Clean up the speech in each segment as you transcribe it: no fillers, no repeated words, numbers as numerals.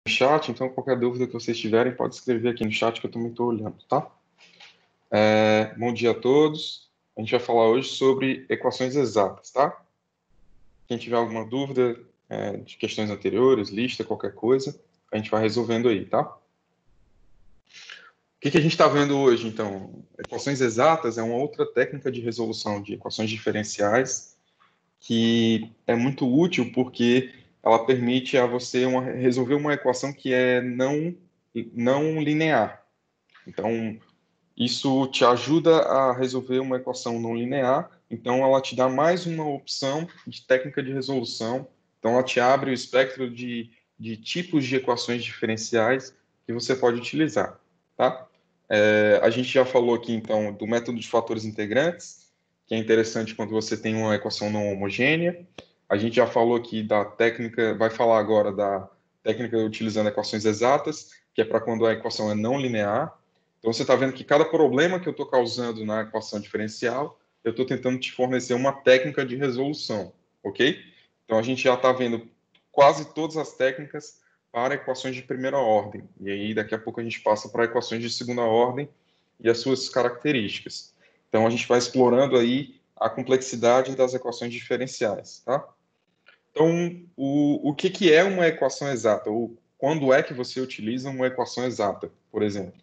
chat, então qualquer dúvida que vocês tiverem pode escrever aqui no chat que eu também estou olhando, tá? Bom dia a todos. A gente vai falar hoje sobre equações exatas, tá? Quem tiver alguma dúvida de questões anteriores, lista, qualquer coisa, a gente vai resolvendo aí, tá? O que a gente está vendo hoje, então? Equações exatas é uma outra técnica de resolução de equações diferenciais que é muito útil porque ela permite a você resolver uma equação que é não linear. Então, isso te ajuda a resolver uma equação não linear, então ela te dá mais uma opção de técnica de resolução, então ela te abre o espectro de tipos de equações diferenciais que você pode utilizar, tá? A gente já falou aqui, então, do método de fatores integrantes, que é interessante quando você tem uma equação não homogênea. A gente já falou aqui da técnica, vai falar agora da técnica utilizando equações exatas, que é para quando a equação é não linear. Então, você está vendo que cada problema que eu estou causando na equação diferencial, eu estou tentando te fornecer uma técnica de resolução, ok? Então, a gente já está vendo quase todas as técnicas para equações de primeira ordem. E aí, daqui a pouco, a gente passa para equações de segunda ordem e as suas características. Então, a gente vai explorando aí a complexidade das equações diferenciais, tá? Então, o que é uma equação exata? Ou quando é que você utiliza uma equação exata, por exemplo?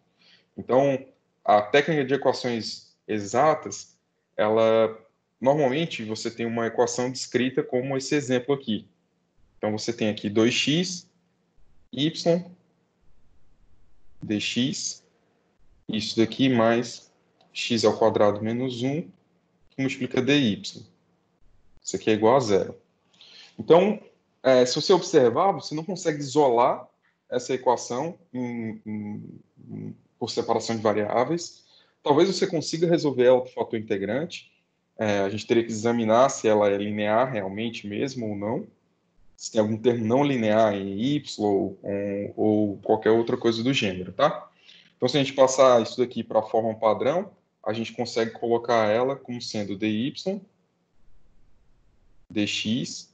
Então, a técnica de equações exatas, ela normalmente você tem uma equação descrita como esse exemplo aqui. Então, você tem aqui 2x, y, dx, isso daqui mais x ao quadrado menos 1, que multiplica dy. Isso aqui é igual a zero. Então, se você observar, você não consegue isolar essa equação por separação de variáveis. Talvez você consiga resolver ela por fator integrante. A gente teria que examinar se ela é linear realmente mesmo ou não. Se tem algum termo não linear em y ou qualquer outra coisa do gênero, tá? Então, se a gente passar isso daqui para a forma padrão, a gente consegue colocar ela como sendo dy, dx.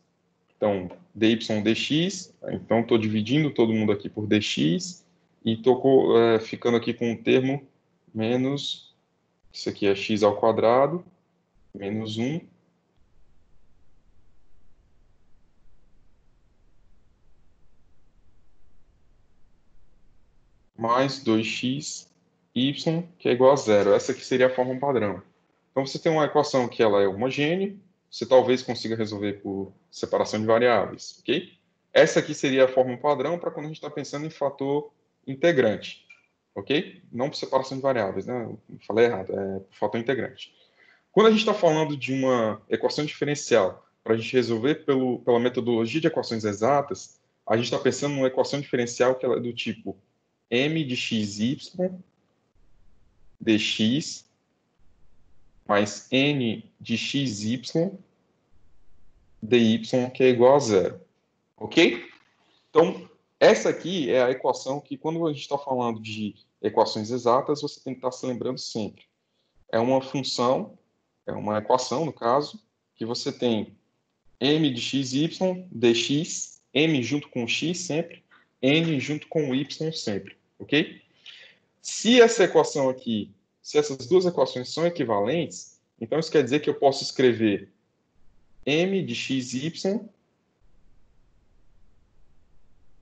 Então, dy dx, então estou dividindo todo mundo aqui por dx e estou ficando aqui com um termo menos, isso aqui é x ao quadrado, menos 1, mais 2x, y, que é igual a zero. Essa aqui seria a forma padrão. Então, você tem uma equação que ela é homogênea, você talvez consiga resolver por separação de variáveis, ok? Essa aqui seria a forma padrão para quando a gente está pensando em fator integrante, ok? Não por separação de variáveis, né? Eu falei errado, é por fator integrante. Quando a gente está falando de uma equação diferencial para a gente resolver pela metodologia de equações exatas, a gente está pensando numa equação diferencial que ela é do tipo m de xy dx mais n de xy dy, que é igual a zero. Ok? Então, essa aqui é a equação que, quando a gente está falando de equações exatas, você tem que estar se lembrando sempre. É uma função, é uma equação, no caso, que você tem m de xy, dx, m junto com x sempre, n junto com y sempre. Ok? Se essa equação aqui, se essas duas equações são equivalentes, então isso quer dizer que eu posso escrever m de xy,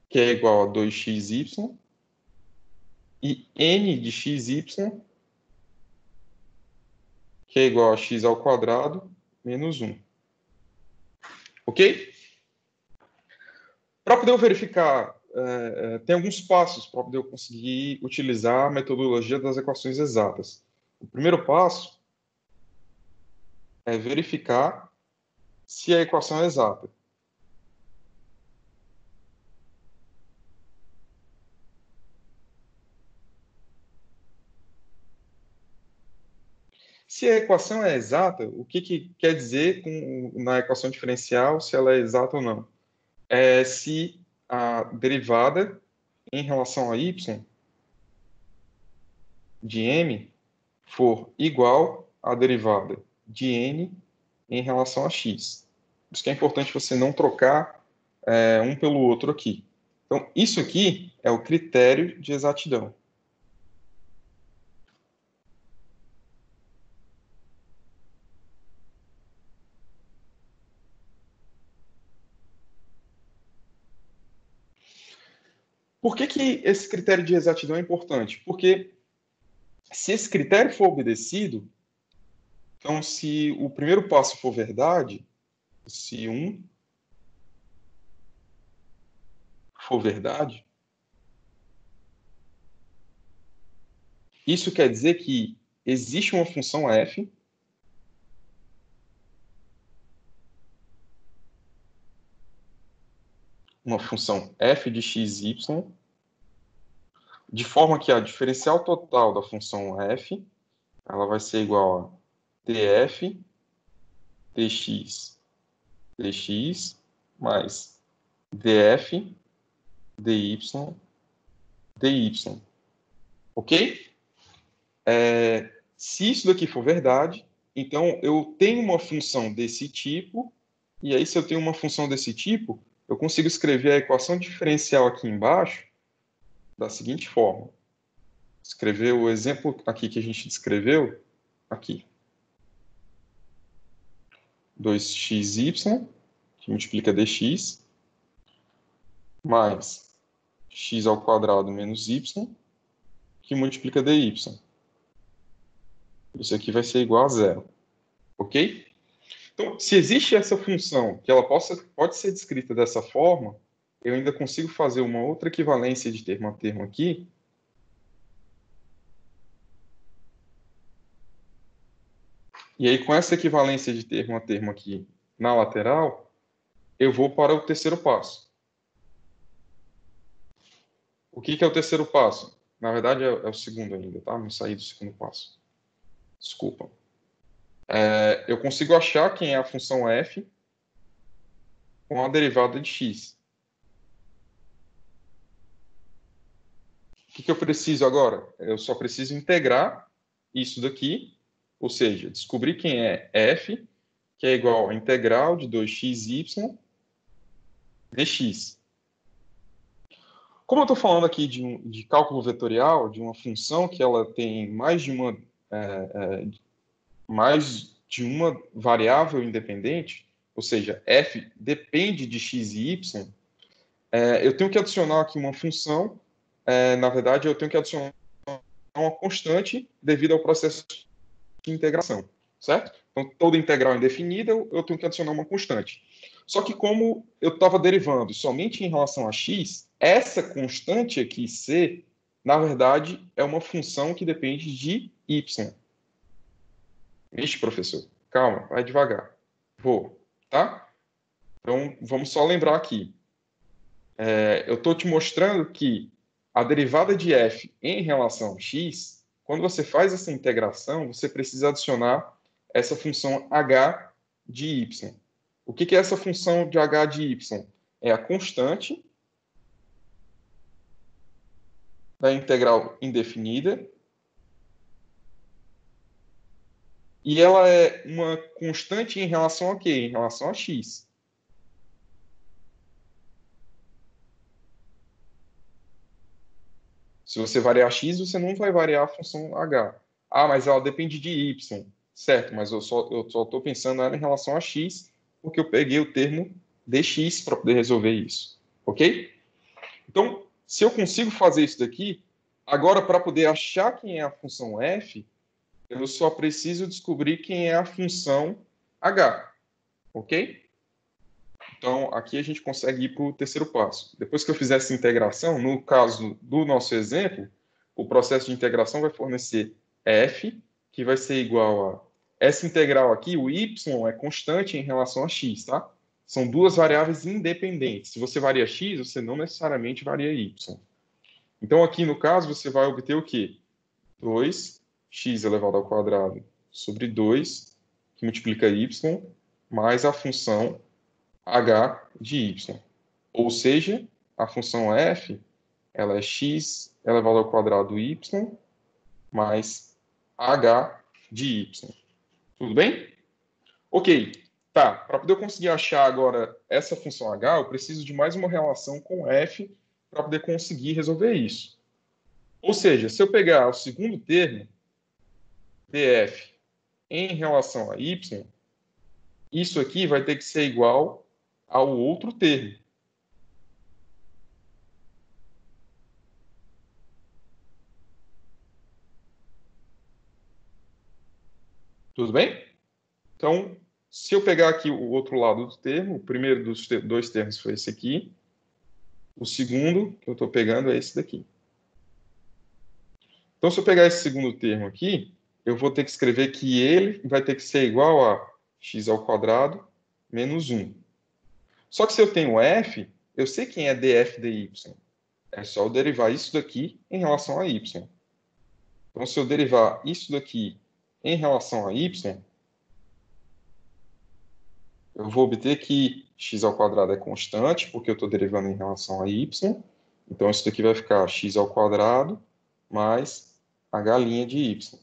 que é igual a 2xy, e n de xy, que é igual a x ao quadrado menos 1. Ok? Para poder eu verificar, tem alguns passos para poder eu conseguir utilizar a metodologia das equações exatas. O primeiro passo é verificar se a equação é exata. Se a equação é exata, o que quer dizer na equação diferencial se ela é exata ou não? É se a derivada em relação a y de m for igual à derivada de n em relação a x. Por isso que é importante você não trocar um pelo outro aqui, Então, isso aqui é o critério de exatidão. Por que que esse critério de exatidão é importante? Porque se esse critério for obedecido, então se o primeiro passo for verdade, se 1 for verdade, isso quer dizer que existe uma função f, uma função f de x, y, de forma que a diferencial total da função f, ela vai ser igual a df dx, dx mais df dy, dy. Ok? Se isso daqui for verdade, então eu tenho uma função desse tipo, e aí se eu tenho uma função desse tipo, eu consigo escrever a equação diferencial aqui embaixo da seguinte forma. Escrever o exemplo aqui que a gente descreveu, aqui. 2xy, que multiplica dx, mais x ao quadrado menos y, que multiplica dy. Isso aqui vai ser igual a zero. Ok? Então, se existe essa função que ela pode ser descrita dessa forma, eu ainda consigo fazer uma outra equivalência de termo a termo aqui. E aí, com essa equivalência de termo a termo aqui na lateral, eu vou para o terceiro passo. O que é o terceiro passo? Na verdade, é o segundo ainda, tá? Não saí do segundo passo. Desculpa. Eu consigo achar quem é a função f com a derivada de x. O que eu preciso agora? Eu só preciso integrar isso daqui, ou seja, descobrir quem é f, que é igual a integral de 2xy dx. Como eu estou falando aqui de cálculo vetorial, de uma função que ela tem mais de uma variável independente, ou seja, f depende de x e y, eu tenho que adicionar aqui uma função, na verdade, eu tenho que adicionar uma constante devido ao processo de integração, certo? Então, toda integral indefinida, eu tenho que adicionar uma constante. Só que como eu estava derivando somente em relação a x, essa constante aqui, c, na verdade, é uma função que depende de y. Vixe, professor, calma, vai devagar. Vou, tá? Então, vamos só lembrar aqui. Eu estou te mostrando que a derivada de f em relação a x, quando você faz essa integração, você precisa adicionar essa função h de y. O que é essa função de h de y? É a constante da integral indefinida, e ela é uma constante em relação a quê? Em relação a x. Se você variar x, você não vai variar a função h. Ah, mas ela depende de y. Certo, mas eu só estou pensando nela em relação a x, porque eu peguei o termo dx para poder resolver isso. Ok? Então, se eu consigo fazer isso daqui, agora para poder achar quem é a função f, eu só preciso descobrir quem é a função h. Ok? Então, aqui a gente consegue ir para o terceiro passo. Depois que eu fizer essa integração, no caso do nosso exemplo, o processo de integração vai fornecer f, que vai ser igual a... Essa integral aqui, o y, é constante em relação a x, tá? São duas variáveis independentes. Se você varia x, você não necessariamente varia y. Então, aqui no caso, você vai obter o quê? 2x elevado ao quadrado sobre 2, que multiplica y, mais a função h de y. Ou seja, a função f ela é x elevado ao quadrado y mais h de y. Tudo bem? Ok. Tá. Para poder conseguir achar agora essa função h, eu preciso de mais uma relação com f para poder conseguir resolver isso. Ou seja, se eu pegar o segundo termo, df, em relação a y, isso aqui vai ter que ser igual ao outro termo. Tudo bem? Então, se eu pegar aqui o outro lado do termo, o primeiro dos dois termos foi esse aqui, o segundo que eu estou pegando é esse daqui. Então, se eu pegar esse segundo termo aqui, eu vou ter que escrever que ele vai ter que ser igual a x ao quadrado menos 1. Só que se eu tenho f, eu sei quem é df dy. É só eu derivar isso daqui em relação a y. Então, se eu derivar isso daqui em relação a y, eu vou obter que x ao quadrado é constante, porque eu estou derivando em relação a y. Então, isso daqui vai ficar x ao quadrado mais h' de y.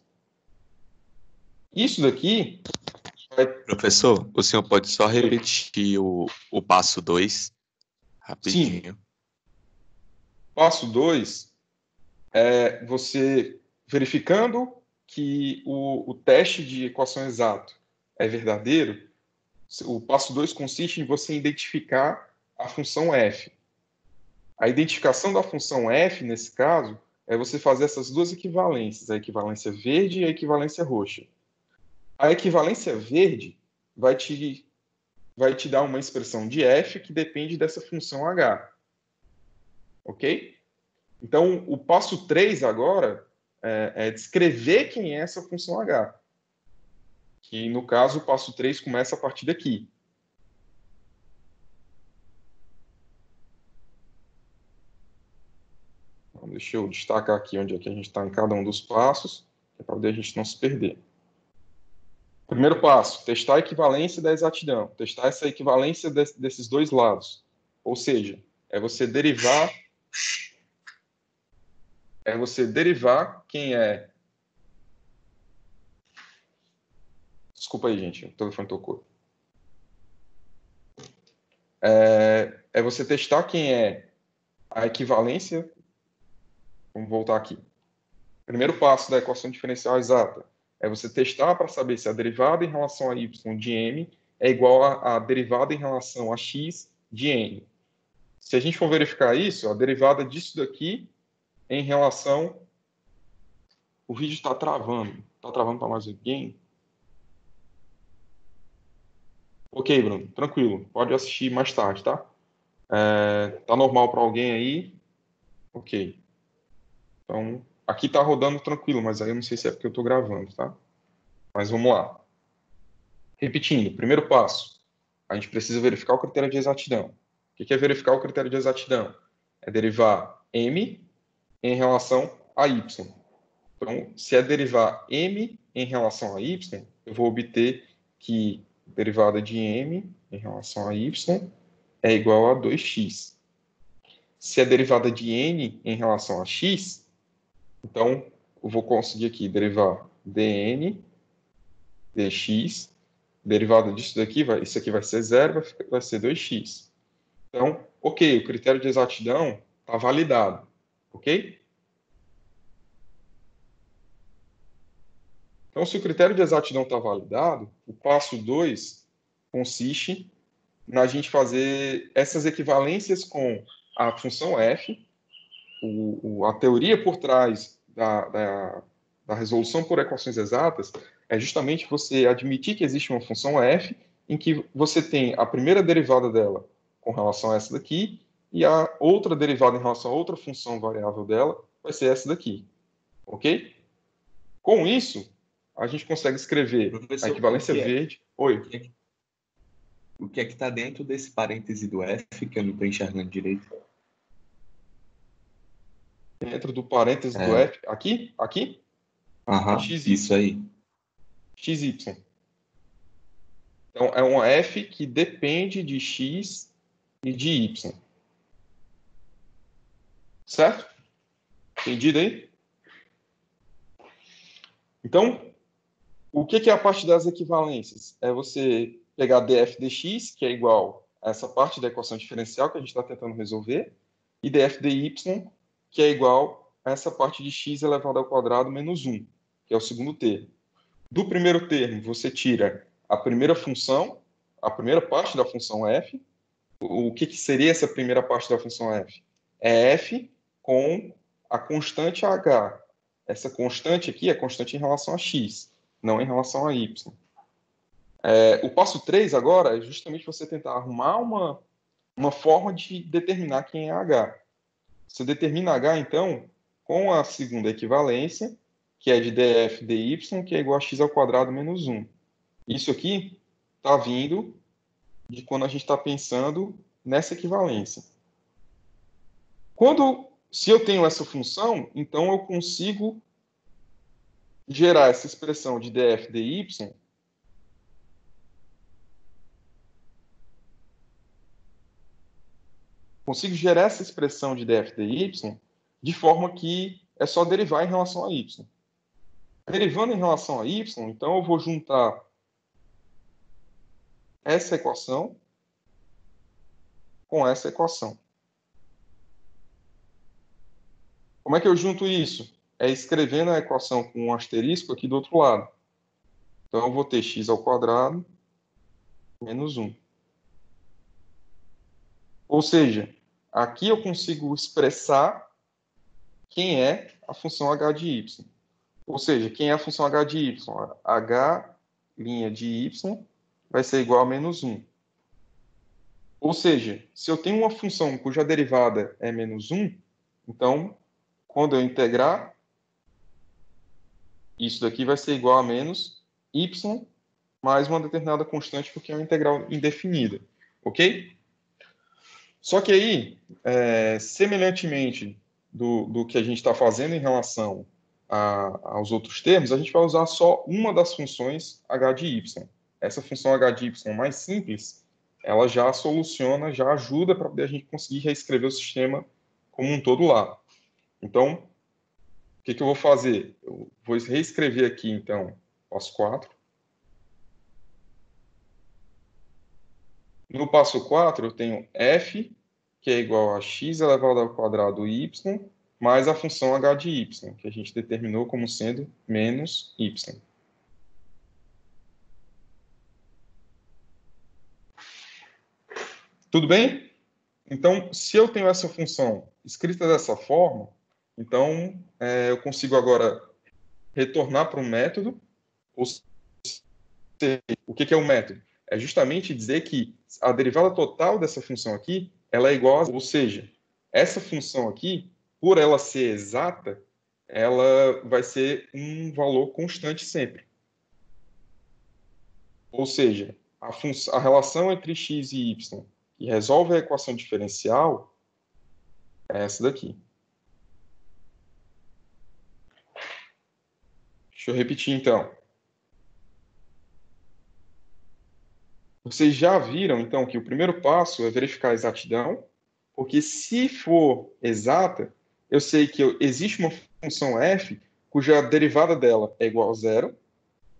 Isso daqui vai... Professor, o senhor pode só repetir o passo 2 rapidinho? Sim. Passo 2 é você verificando que o teste de equação exato é verdadeiro. O passo 2 consiste em você identificar a função f. A identificação da função f, nesse caso, é você fazer essas duas equivalências, a equivalência verde e a equivalência roxa. A equivalência verde vai te dar uma expressão de f que depende dessa função h. Ok? Então, o passo 3 agora é descrever quem é essa função h. Que, no caso, o passo 3 começa a partir daqui. Então, deixa eu destacar aqui onde é que a gente está em cada um dos passos, para poder a gente não se perder. Primeiro passo, testar a equivalência da exatidão. Testar essa equivalência desses dois lados. Ou seja, é você derivar quem é... Desculpa aí, gente, o telefone tocou. É você testar quem é a equivalência. Vamos voltar aqui. Primeiro passo da equação diferencial exata é você testar para saber se a derivada em relação a y de m é igual à derivada em relação a x de n. Se a gente for verificar isso, a derivada disso daqui em relação... O vídeo está travando. Está travando para mais alguém? Ok, Bruno. Tranquilo. Pode assistir mais tarde, tá? Tá normal para alguém aí? Ok. Então, aqui tá rodando tranquilo, mas aí eu não sei se é porque eu estou gravando, tá? Mas vamos lá. Repetindo, primeiro passo, a gente precisa verificar o critério de exatidão. O que é verificar o critério de exatidão? É derivar m em relação a y. Então, se é derivar m em relação a y, eu vou obter que a derivada de m em relação a y é igual a 2x. Se é derivada de n em relação a x, então eu vou conseguir aqui derivar dn dx, derivada disso daqui, isso aqui vai ser 0, vai ser 2x. Então, ok, o critério de exatidão está validado, ok? Então, se o critério de exatidão está validado, o passo 2 consiste na gente fazer essas equivalências com a função f, a teoria por trás da resolução por equações exatas é justamente você admitir que existe uma função f em que você tem a primeira derivada dela com relação a essa daqui e a outra derivada em relação a outra função variável dela vai ser essa daqui, ok? Com isso, a gente consegue escrever Professor, a equivalência verde... Oi. O que é que está dentro desse parêntese do f que eu não estou enxergando direito? Dentro do parêntese do f... Aqui? Aqui? Aham, isso aí. XY. Então, é uma f que depende de x e de y. Certo? Entendido aí? Então, o que é a parte das equivalências? É você pegar df dx, que é igual a essa parte da equação diferencial que a gente está tentando resolver, e df dy, que é igual a essa parte de x elevado ao quadrado menos 1, que é o segundo termo. Do primeiro termo, você tira a primeira função, a primeira parte da função f. O que seria essa primeira parte da função f? É f com a constante h. Essa constante aqui é constante em relação a x, não em relação a y. O passo 3 agora é justamente você tentar arrumar uma forma de determinar quem é h. Você determina h, então, com a segunda equivalência, que é de df dy, que é igual a x ao quadrado menos 1. Isso aqui está vindo de quando a gente está pensando nessa equivalência. Se eu tenho essa função, então eu consigo gerar essa expressão de df dy de forma que é só derivar em relação a y. Derivando em relação a y, então eu vou juntar essa equação com essa equação. Como é que eu junto isso? É escrevendo a equação com um asterisco aqui do outro lado. Então eu vou ter x ao quadrado menos 1. Ou seja, aqui eu consigo expressar quem é a função h de y. Ou seja, quem é a função h de y? H' de y vai ser igual a menos 1. Ou seja, se eu tenho uma função cuja derivada é menos 1, então, quando eu integrar, isso daqui vai ser igual a menos y mais uma determinada constante, porque é uma integral indefinida. Ok? Só que aí, semelhantemente do que a gente está fazendo em relação aos outros termos, a gente vai usar só uma das funções h de y. Essa função h de y mais simples, ela já soluciona, já ajuda para a gente conseguir reescrever o sistema como um todo lá. Então, o que eu vou fazer? Eu vou reescrever aqui, então, passo 4. No passo 4, eu tenho f, que é igual a x elevado ao quadrado y, mais a função h de y, que a gente determinou como sendo menos y. Tudo bem? Então, se eu tenho essa função escrita dessa forma, então eu consigo agora retornar para um método. Ou seja, o que é um método? É justamente dizer que a derivada total dessa função aqui, ela é igual a... Ou seja, essa função aqui, por ela ser exata, ela vai ser um valor constante sempre. Ou seja, a relação entre x e y que resolve a equação diferencial é essa daqui. Deixa eu repetir, então. Vocês já viram, então, que o primeiro passo é verificar a exatidão, porque se for exata, eu sei que existe uma função f cuja derivada dela é igual a zero,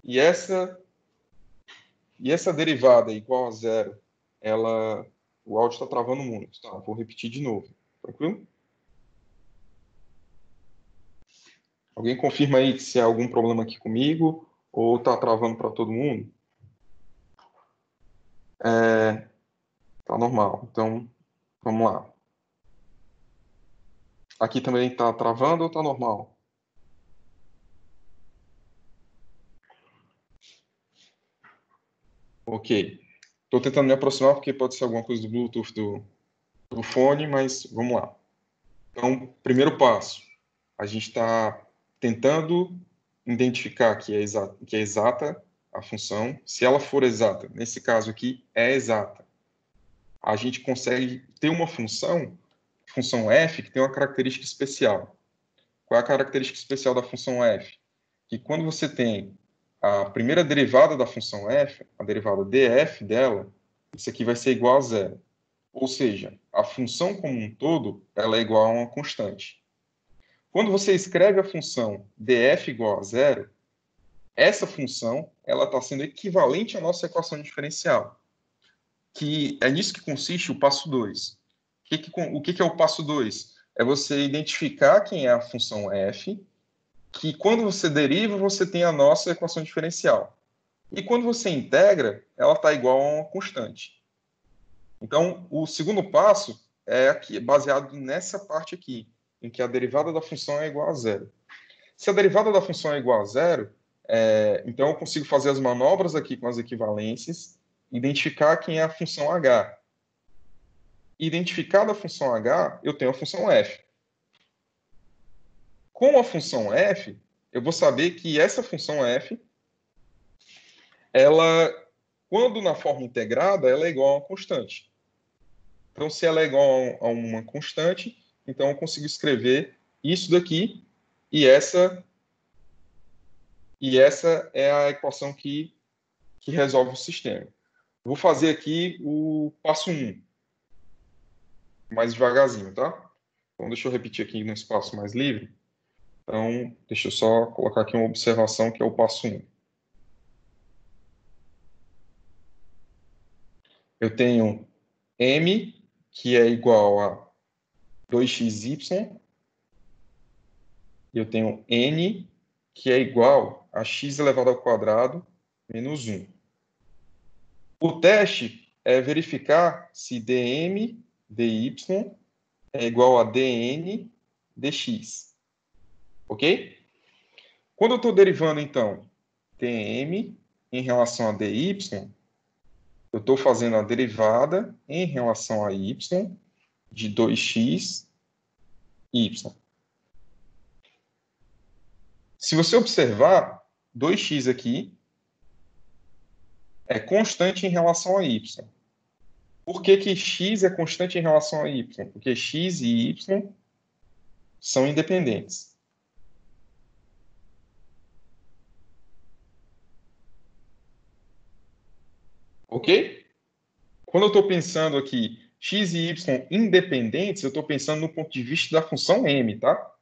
e essa derivada igual a zero, o áudio está travando muito. Tá, vou repetir de novo. Tranquilo? Alguém confirma aí se há algum problema aqui comigo ou está travando para todo mundo? Tá normal. Então, vamos lá. Aqui também está travando ou está normal? Ok. Estou tentando me aproximar porque pode ser alguma coisa do Bluetooth do fone, mas vamos lá. Então, primeiro passo. A gente está tentando identificar que é exata a função. Se ela for exata, nesse caso aqui, é exata. A gente consegue ter uma função f, que tem uma característica especial. Qual é a característica especial da função f? Que quando você tem a primeira derivada da função f, a derivada df dela, isso aqui vai ser igual a zero. Ou seja, a função como um todo, ela é igual a uma constante. Quando você escreve a função df igual a zero, essa função ela está sendo equivalente à nossa equação diferencial, que é nisso que consiste o passo 2. O que é o passo 2? É você identificar quem é a função f, que quando você deriva, você tem a nossa equação diferencial. E quando você integra, ela está igual a uma constante. Então, o segundo passo é aqui, baseado nessa parte aqui, em que a derivada da função é igual a zero. Se a derivada da função é igual a zero, então eu consigo fazer as manobras aqui com as equivalências, identificar quem é a função h. Identificada a função h, eu tenho a função f. Com a função f, eu vou saber que essa função f, ela, quando na forma integrada, ela é igual a uma constante. Então, se ela é igual a uma constante, então eu consigo escrever isso daqui, e essa é a equação que resolve o sistema. Vou fazer aqui o passo 1, mais devagarzinho, tá? Então, deixa eu repetir aqui no espaço mais livre. Então, deixa eu só colocar aqui uma observação, que é o passo 1. Eu tenho m, que é igual a 2xy, e eu tenho n, que é igual a x elevado ao quadrado menos 1. O teste é verificar se dm dy é igual a dn dx. Ok? Quando eu estou derivando, então, dm em relação a dy, eu estou fazendo a derivada em relação a y de 2x y. Se você observar, 2x aqui é constante em relação a y. Por que que x é constante em relação a y? Porque x e y são independentes. Ok? Quando eu estou pensando aqui x e y independentes, eu estou pensando no ponto de vista da função m, tá?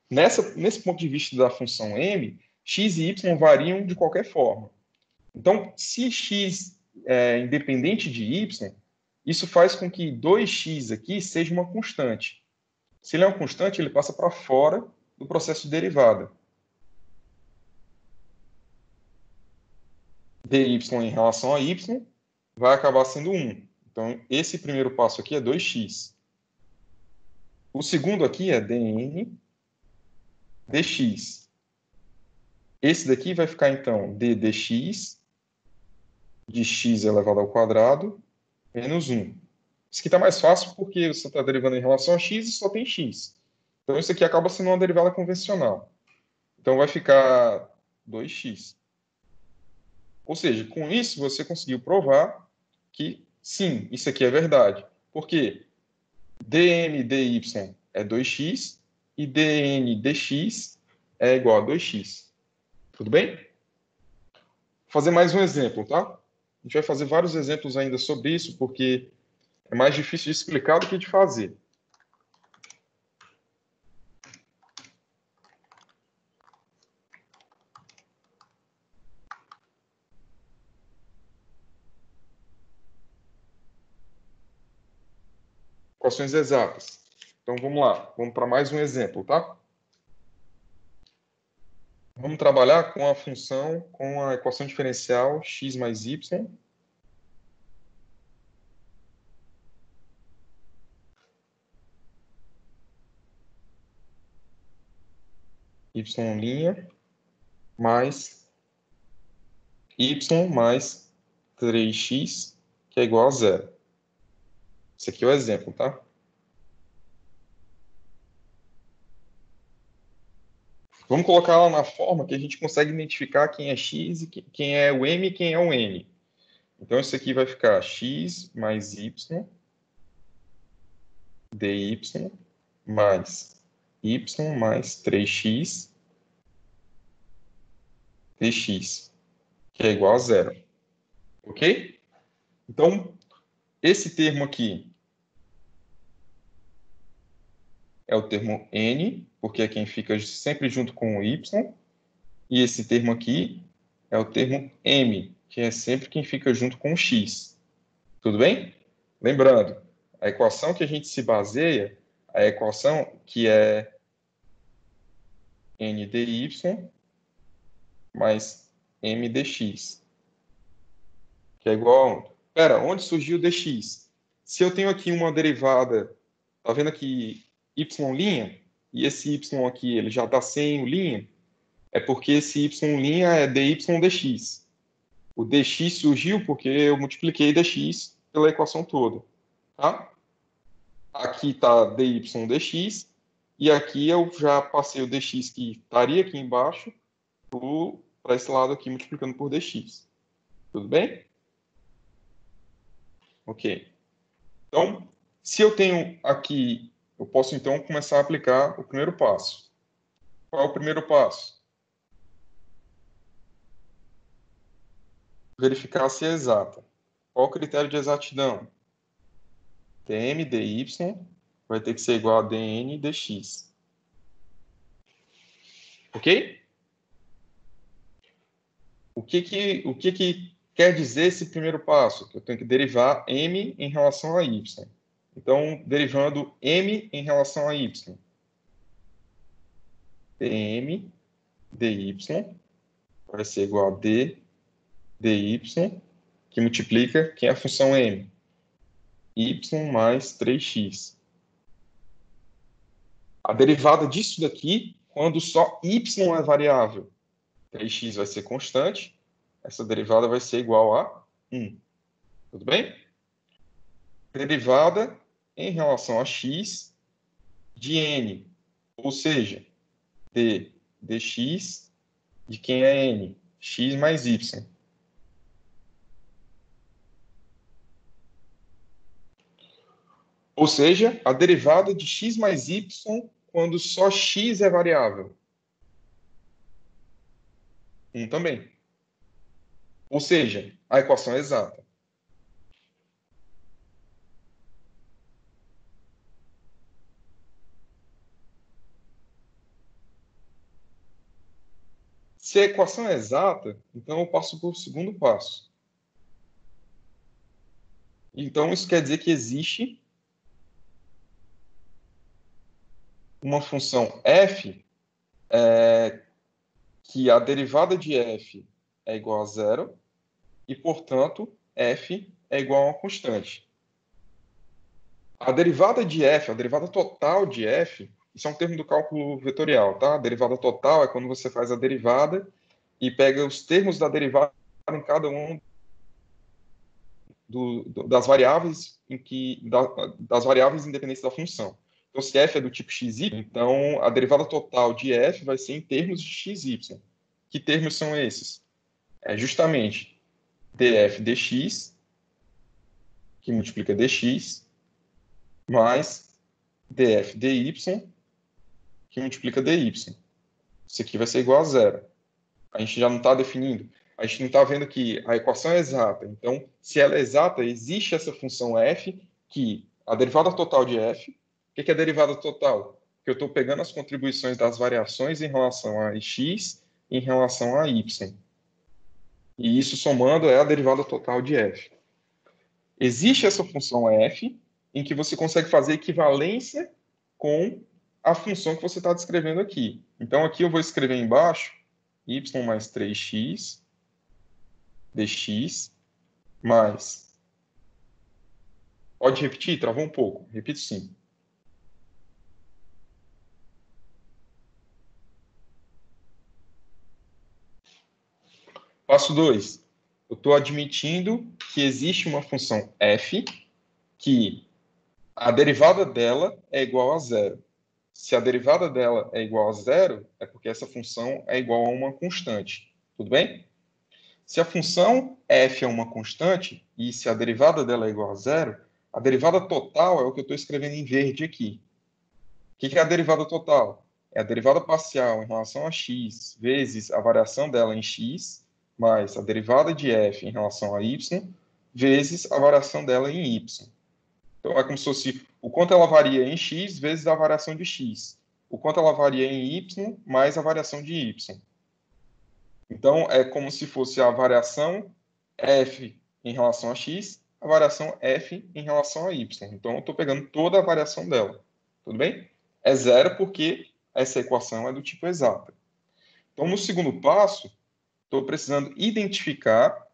Nesse ponto de vista da função m, x e y variam de qualquer forma. Então, se x é independente de y, isso faz com que 2x aqui seja uma constante. Se ele é uma constante, ele passa para fora do processo de derivada. dy em relação a y vai acabar sendo 1. Então, esse primeiro passo aqui é 2x. O segundo aqui é dn dx. Esse daqui vai ficar, então, d dx de x elevado ao quadrado menos 1. Isso aqui está mais fácil porque você está derivando em relação a x e só tem x. Então, isso aqui acaba sendo uma derivada convencional. Então, vai ficar 2x. Ou seja, com isso, você conseguiu provar que, sim, isso aqui é verdade. Por quê? dm dy é 2x e dn dx é igual a 2x. Tudo bem? Vou fazer mais um exemplo, tá? A gente vai fazer vários exemplos ainda sobre isso, porque é mais difícil de explicar do que de fazer. Equações exatas. Então, vamos lá. Vamos para mais um exemplo, tá? Vamos trabalhar com a função, com a equação diferencial x mais y. Y' mais y mais 3x, que é igual a zero. Esse aqui é o exemplo, tá? Vamos colocar ela na forma que a gente consegue identificar quem é x, e quem é o m e quem é o n. Então, isso aqui vai ficar x mais y dy mais y mais 3x dx, que é igual a zero. Ok? Então, esse termo aqui é o termo n, porque é quem fica sempre junto com o y. E esse termo aqui é o termo m, que é sempre quem fica junto com o x. Tudo bem? Lembrando, A equação que a gente se baseia, a equação que é n dy mais m dx, que é igual a... Pera, onde surgiu o dx? Se eu tenho aqui uma derivada, tá vendo aqui y', e esse y aqui ele já está sem o linha, é porque esse y' é dy dx. O dx surgiu porque eu multipliquei dx pela equação toda, tá? Aqui está dy dx, e aqui eu já passei o dx que estaria aqui embaixo para esse lado aqui, multiplicando por dx. Tudo bem? Ok. Então, se eu tenho aqui, eu posso então começar a aplicar o primeiro passo. Qual é o primeiro passo? Verificar se é exata. Qual o critério de exatidão? dm dy vai ter que ser igual a dn dx. Ok? O que quer dizer esse primeiro passo? Que eu tenho que derivar m em relação a y. Então, derivando m em relação a y. dm dy vai ser igual a d dy, que multiplica, que é a função m, y mais 3x. A derivada disso daqui, quando só y é variável, 3x vai ser constante, essa derivada vai ser igual a 1. Tudo bem? Derivada em relação a x de n, ou seja, d dx de quem é n, x mais y. Ou seja, a derivada de x mais y quando só x é variável. 1 também. Ou seja, a equação é exata. Se a equação é exata, então eu passo para o segundo passo. Então, isso quer dizer que existe uma função f que a derivada de f é igual a zero e, portanto, f é igual a uma constante. A derivada de f, a derivada total de f, isso é um termo do cálculo vetorial, tá? A derivada total é quando você faz a derivada e pega os termos da derivada em cada um das variáveis das variáveis independentes da função. Então, se f é do tipo xy, então a derivada total de f vai ser em termos de xy. Que termos são esses? É justamente df dx, que multiplica dx, mais df dy, que multiplica dy. Isso aqui vai ser igual a zero. A gente já não está definindo. A gente não está vendo que a equação é exata. Então, se ela é exata, existe essa função f, que a derivada total de f. O que é a derivada total? Que eu estou pegando as contribuições das variações em relação a x e em relação a y. E isso somando é a derivada total de f. Existe essa função f, em que você consegue fazer equivalência com a função que você está descrevendo aqui. Então, aqui eu vou escrever embaixo y mais 3x dx mais... Pode repetir? Travou um pouco. Repito sim. Passo 2. Eu estou admitindo que existe uma função f que a derivada dela é igual a zero. Se a derivada dela é igual a zero, é porque essa função é igual a uma constante. Tudo bem? Se a função f é uma constante, e se a derivada dela é igual a zero, a derivada total é o que eu estou escrevendo em verde aqui. O que é a derivada total? É a derivada parcial em relação a x vezes a variação dela em x, mais a derivada de f em relação a y, vezes a variação dela em y. Então, é como se fosse o quanto ela varia em x vezes a variação de x. O quanto ela varia em y mais a variação de y. Então, é como se fosse a variação f em relação a x a variação f em relação a y. Então, eu estou pegando toda a variação dela. Tudo bem? É zero porque essa equação é do tipo exata. Então, no segundo passo, estou precisando identificar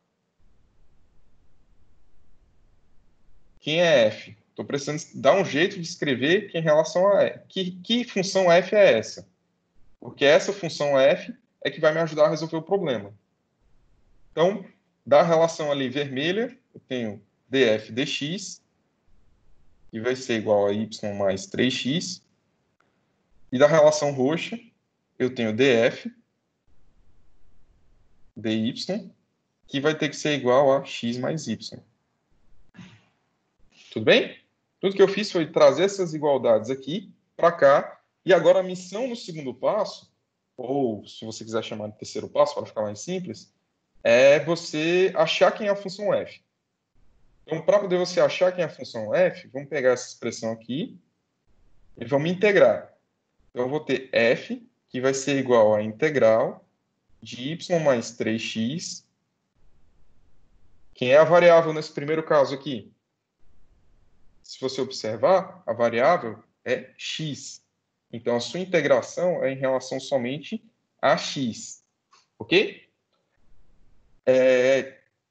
quem é f. Estou precisando dar um jeito de escrever que em relação a que função f é essa. Porque essa função f é que vai me ajudar a resolver o problema. Então, da relação ali vermelha, eu tenho df dx, que vai ser igual a y mais 3x. E da relação roxa, eu tenho df dy, que vai ter que ser igual a x mais y. Tudo bem? Tudo que eu fiz foi trazer essas igualdades aqui para cá. E agora a missão no segundo passo, ou se você quiser chamar de terceiro passo, para ficar mais simples, é você achar quem é a função f. Então, para poder você achar quem é a função f, vamos pegar essa expressão aqui e vamos integrar. Então, eu vou ter f, que vai ser igual a integral de y mais 3x. Quem é a variável nesse primeiro caso aqui? Se você observar, a variável é x. Então, a sua integração é em relação somente a x. Ok?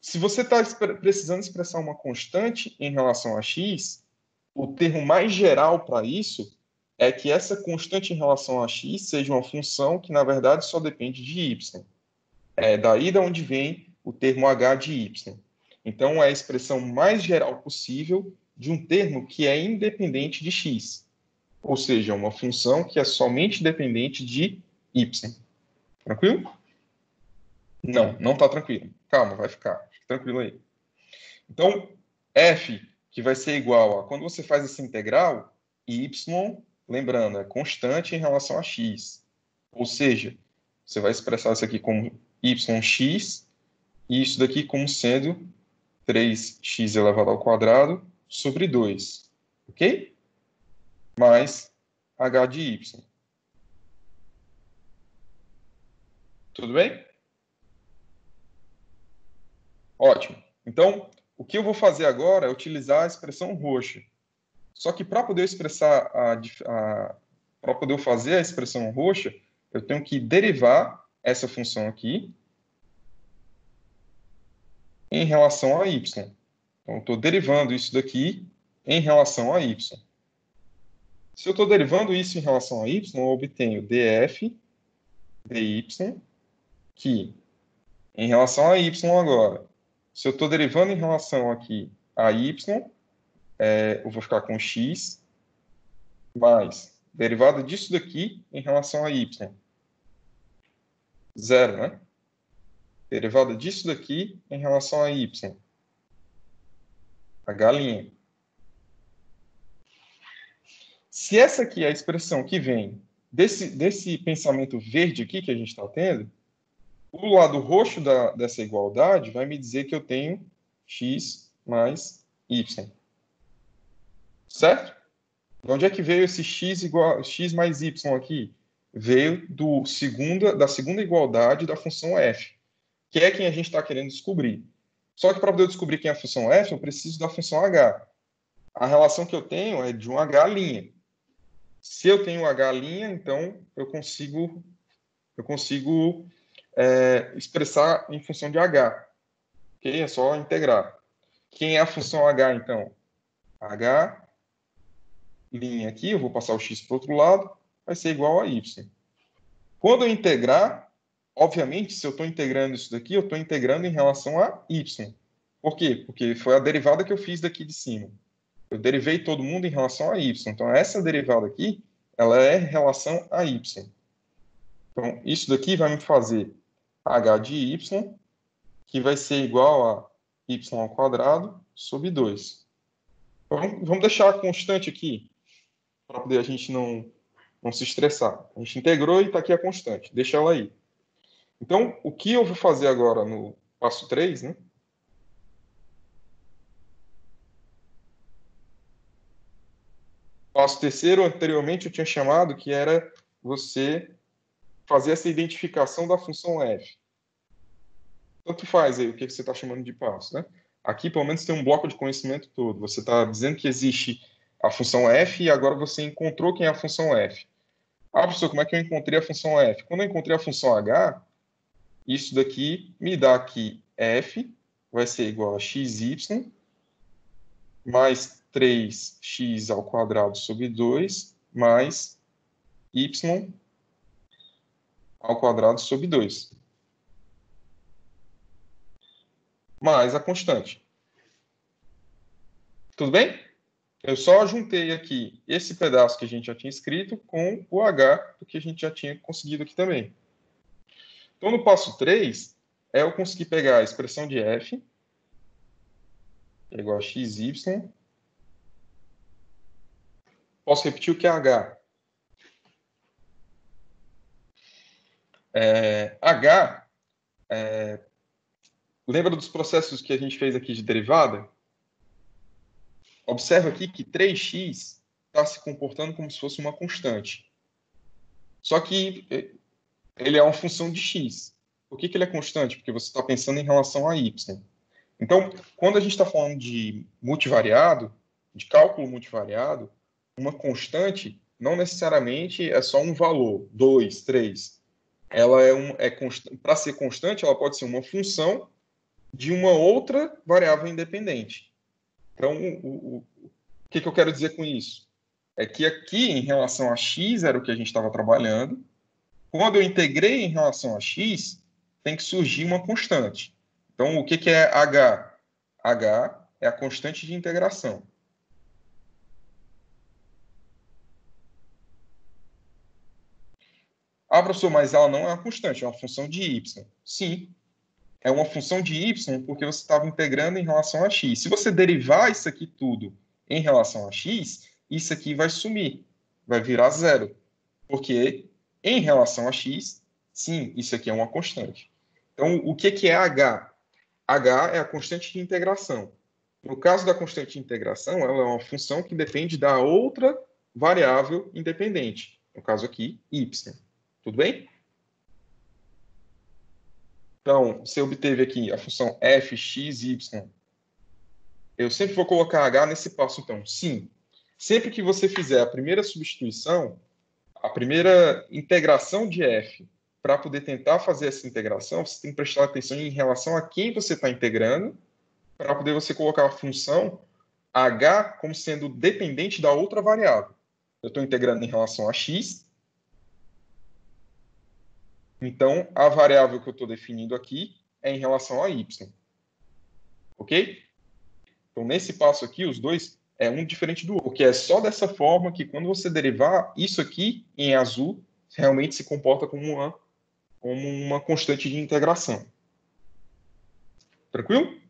Se você está precisando expressar uma constante em relação a x, o termo mais geral para isso é que essa constante em relação a x seja uma função que, na verdade, só depende de y. É daí de onde vem o termo h de y. Então, é a expressão mais geral possível de um termo que é independente de x. Ou seja, uma função que é somente dependente de y. Tranquilo? Não está tranquilo. Calma, vai ficar. Fique tranquilo aí. Então, f, que vai ser igual a... Quando você faz essa integral, y, lembrando, é constante em relação a x. Ou seja, você vai expressar isso aqui como yx e isso daqui como sendo 3x elevado ao quadrado sobre 2. Ok? Mais h de y. Tudo bem? Ótimo. Então, o que eu vou fazer agora é utilizar a expressão roxa. Só que para poder expressar para poder fazer a expressão roxa, eu tenho que derivar essa função aqui em relação a y. Então, eu estou derivando isso daqui em relação a y. Se eu estou derivando isso em relação a y, eu obtenho df dy, que em relação a y agora, se eu estou derivando em relação aqui a y, eu vou ficar com x mais derivada disso daqui em relação a y. Zero, né? Derivada disso daqui em relação a y. H'. Se essa aqui é a expressão que vem desse pensamento verde aqui que a gente está tendo, o lado roxo dessa igualdade vai me dizer que eu tenho x mais y. Certo? De onde é que veio esse x mais y aqui? Veio da segunda igualdade da função f, que é quem a gente está querendo descobrir. Só que para poder descobrir quem é a função f, eu preciso da função h. A relação que eu tenho é de um h'. Se eu tenho h', então eu consigo expressar em função de h. Ok? É só integrar. Quem é a função h, então? H' aqui, eu vou passar o x para o outro lado, vai ser igual a y. Quando eu integrar, obviamente, se eu estou integrando isso daqui, eu estou integrando em relação a y. Por quê? Porque foi a derivada que eu fiz daqui de cima. Eu derivei todo mundo em relação a y. Então, essa derivada aqui, ela é em relação a y. Então, isso daqui vai me fazer h de y, que vai ser igual a y ao quadrado sobre 2. Então, vamos deixar a constante aqui, para poder a gente não se estressar. A gente integrou e está aqui a constante. Deixa ela aí. Então, o que eu vou fazer agora no passo 3, né? Passo terceiro, anteriormente eu tinha chamado que era você fazer essa identificação da função f. Tanto faz aí o que você está chamando de passo, né? Aqui, pelo menos, tem um bloco de conhecimento todo. Você está dizendo que existe a função f e agora você encontrou quem é a função f. Ah, professor, como é que eu encontrei a função f? Quando eu encontrei a função h, isso daqui me dá que f vai ser igual a xy mais 3x ao quadrado sobre 2 mais y ao quadrado sobre 2. Mais a constante. Tudo bem? Eu só juntei aqui esse pedaço que a gente já tinha escrito com o h do que a gente já tinha conseguido aqui também. Então, no passo 3, eu conseguir pegar a expressão de f, que é igual a xy. Posso repetir o que é h. H, lembra dos processos que a gente fez aqui de derivada? Observa aqui que 3x está se comportando como se fosse uma constante. Só que ele é uma função de x. Por que ele é constante? Porque você está pensando em relação a y. Então, quando a gente está falando de multivariado, de cálculo multivariado, uma constante não necessariamente é só um valor, 2, 3. Ela para ser constante, ela pode ser uma função de uma outra variável independente. Então, o que eu quero dizer com isso? É que aqui, em relação a x, era o que a gente estava trabalhando. Quando eu integrei em relação a x, tem que surgir uma constante. Então, o que é h? H é a constante de integração. Ah, professor, mas ela não é uma constante, é uma função de y. Sim, é uma função de y porque você estava integrando em relação a x. Se você derivar isso aqui tudo em relação a x, isso aqui vai sumir, vai virar zero. Porque em relação a x, sim, isso aqui é uma constante. Então, o que é h? H é a constante de integração. No caso da constante de integração, ela é uma função que depende da outra variável independente. No caso aqui, y. Tudo bem? Então, você obteve aqui a função f, x, y. Eu sempre vou colocar h nesse passo, então. Sim. Sempre que você fizer a primeira substituição, a primeira integração de f, para poder tentar fazer essa integração, você tem que prestar atenção em relação a quem você está integrando, para poder você colocar a função h como sendo dependente da outra variável. Eu estou integrando em relação a x, então a variável que eu estou definindo aqui é em relação a y. Ok? Então, nesse passo aqui, os dois é um diferente do outro, porque é só dessa forma que quando você derivar isso aqui em azul, realmente se comporta como uma constante de integração. Tranquilo?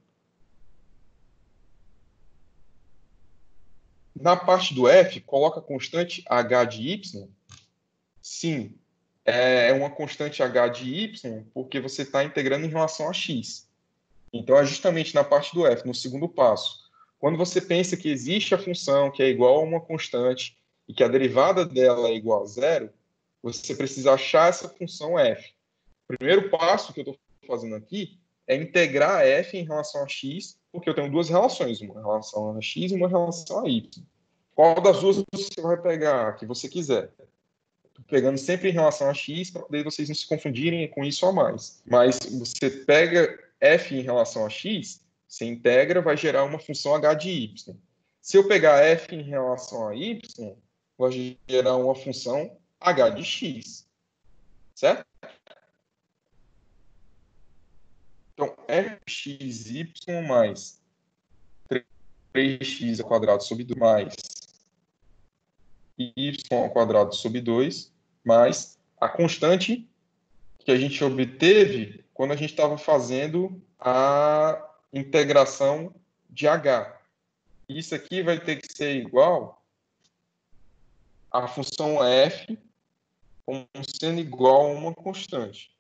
Na parte do f, coloca a constante h de y. Sim, é uma constante h de y porque você está integrando em relação a x. Então, é justamente na parte do f, no segundo passo. Quando você pensa que existe a função que é igual a uma constante e que a derivada dela é igual a zero, você precisa achar essa função f. O primeiro passo que eu estou fazendo aqui é integrar f em relação a x, porque eu tenho duas relações, uma relação a x e uma relação a y. Qual das duas você vai pegar, que você quiser? Pegando sempre em relação a x, para poder vocês não se confundirem com isso a mais. Mas você pega f em relação a x, você integra, vai gerar uma função h de y. Se eu pegar f em relação a y, vai gerar uma função h de x. Certo? Então, fxy mais 3x ao quadrado sobre 2 mais y ao quadrado sobre 2 mais a constante que a gente obteve quando a gente estava fazendo a integração de h. Isso aqui vai ter que ser igual à função f como sendo igual a uma constante.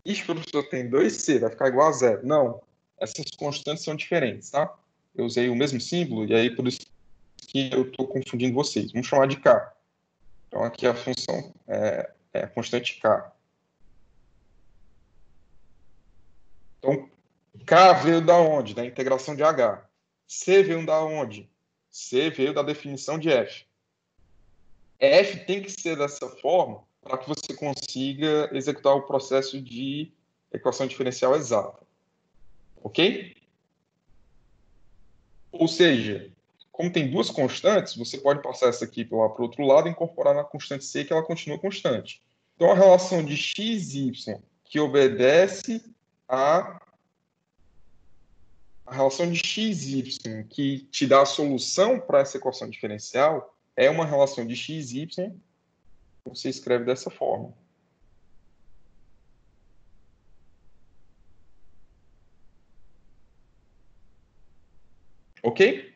Ixi, professor, tem 2c, vai ficar igual a zero. Não, essas constantes são diferentes, tá? Eu usei o mesmo símbolo, e aí por isso que eu estou confundindo vocês. Vamos chamar de k. Então, aqui a função é a constante k. Então, K veio da onde? Da integração de H. C veio da onde? C veio da definição de F. F tem que ser dessa forma para que você consiga executar o processo de equação diferencial exata. Ok? Ou seja, como tem duas constantes, você pode passar essa aqui lá para o outro lado e incorporar na constante C, que ela continua constante. Então, a relação de x e y que obedece a relação de x e y que te dá a solução para essa equação diferencial é uma relação de x e y, você escreve dessa forma. Ok?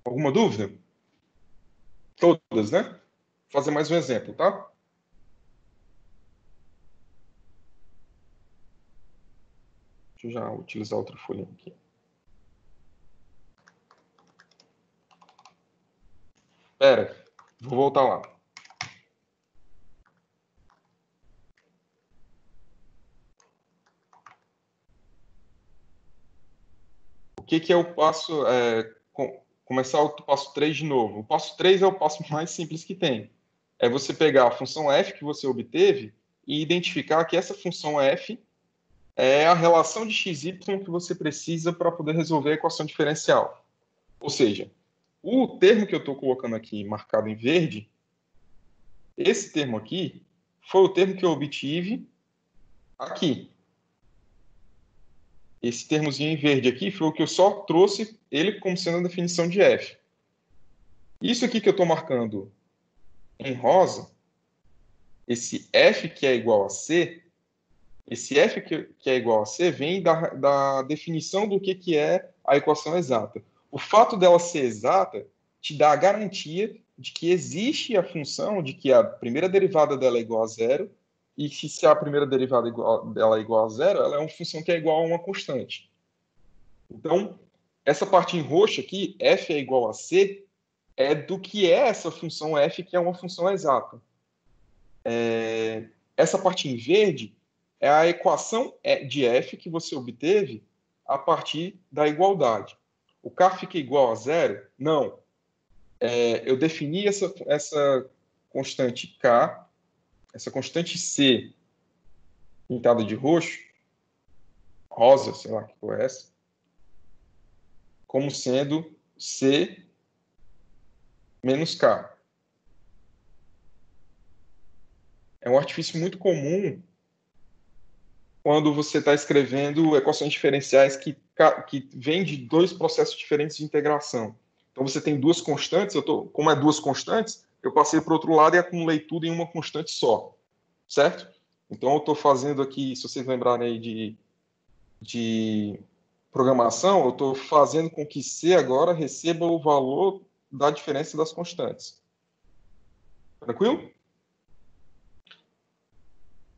Alguma dúvida? Todas, né? Vou fazer mais um exemplo, tá? Deixa eu já utilizar outra folha aqui. Espera, vou voltar lá. O que é o passo... começar o passo 3 de novo. O passo 3 é o passo mais simples que tem. É você pegar a função f que você obteve e identificar que essa função f é a relação de x, y que você precisa para poder resolver a equação diferencial. Ou seja, o termo que eu estou colocando aqui marcado em verde, esse termo aqui foi o termo que eu obtive aqui. Esse termozinho em verde aqui foi o que eu só trouxe ele como sendo a definição de f. Isso aqui que eu estou marcando em rosa, esse f que é igual a c, esse f que é igual a c vem da definição do que é a equação exata. O fato dela ser exata te dá a garantia de que existe a função de que a primeira derivada dela é igual a zero e que se a primeira derivada dela é igual a zero, ela é uma função que é igual a uma constante. Então, essa parte em roxo aqui, f é igual a c, é do que é essa função f, que é uma função exata. Essa parte em verde é a equação de f que você obteve a partir da igualdade. O k fica igual a zero? Não. Eu defini essa constante k, essa constante c, pintada de roxo, rosa, sei lá que cor é essa, como sendo c menos k. É um artifício muito comum quando você está escrevendo equações diferenciais que vêm de dois processos diferentes de integração. Então, você tem duas constantes, como é duas constantes, eu passei para o outro lado e acumulei tudo em uma constante só, certo? Então, eu estou fazendo aqui, se vocês lembrarem aí de programação, eu estou fazendo com que C agora receba o valor da diferença das constantes. Tranquilo?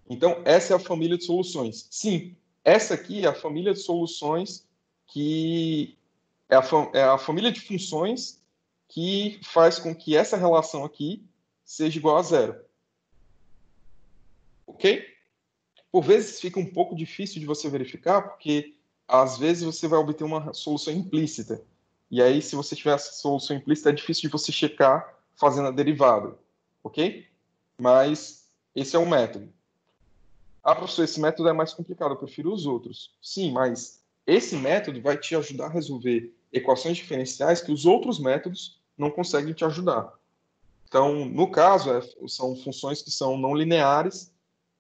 Então, essa é a família de soluções. Sim, essa aqui é a família de soluções que é a família de funções que faz com que essa relação aqui seja igual a zero. Ok? Por vezes fica um pouco difícil de você verificar, porque às vezes você vai obter uma solução implícita. E aí, se você tiver essa solução implícita, é difícil de você checar fazendo a derivada. Ok? Mas esse é um método. Ah, professor, esse método é mais complicado, eu prefiro os outros. Sim, mas esse método vai te ajudar a resolver equações diferenciais que os outros métodos não conseguem te ajudar. Então, no caso, são funções que são não lineares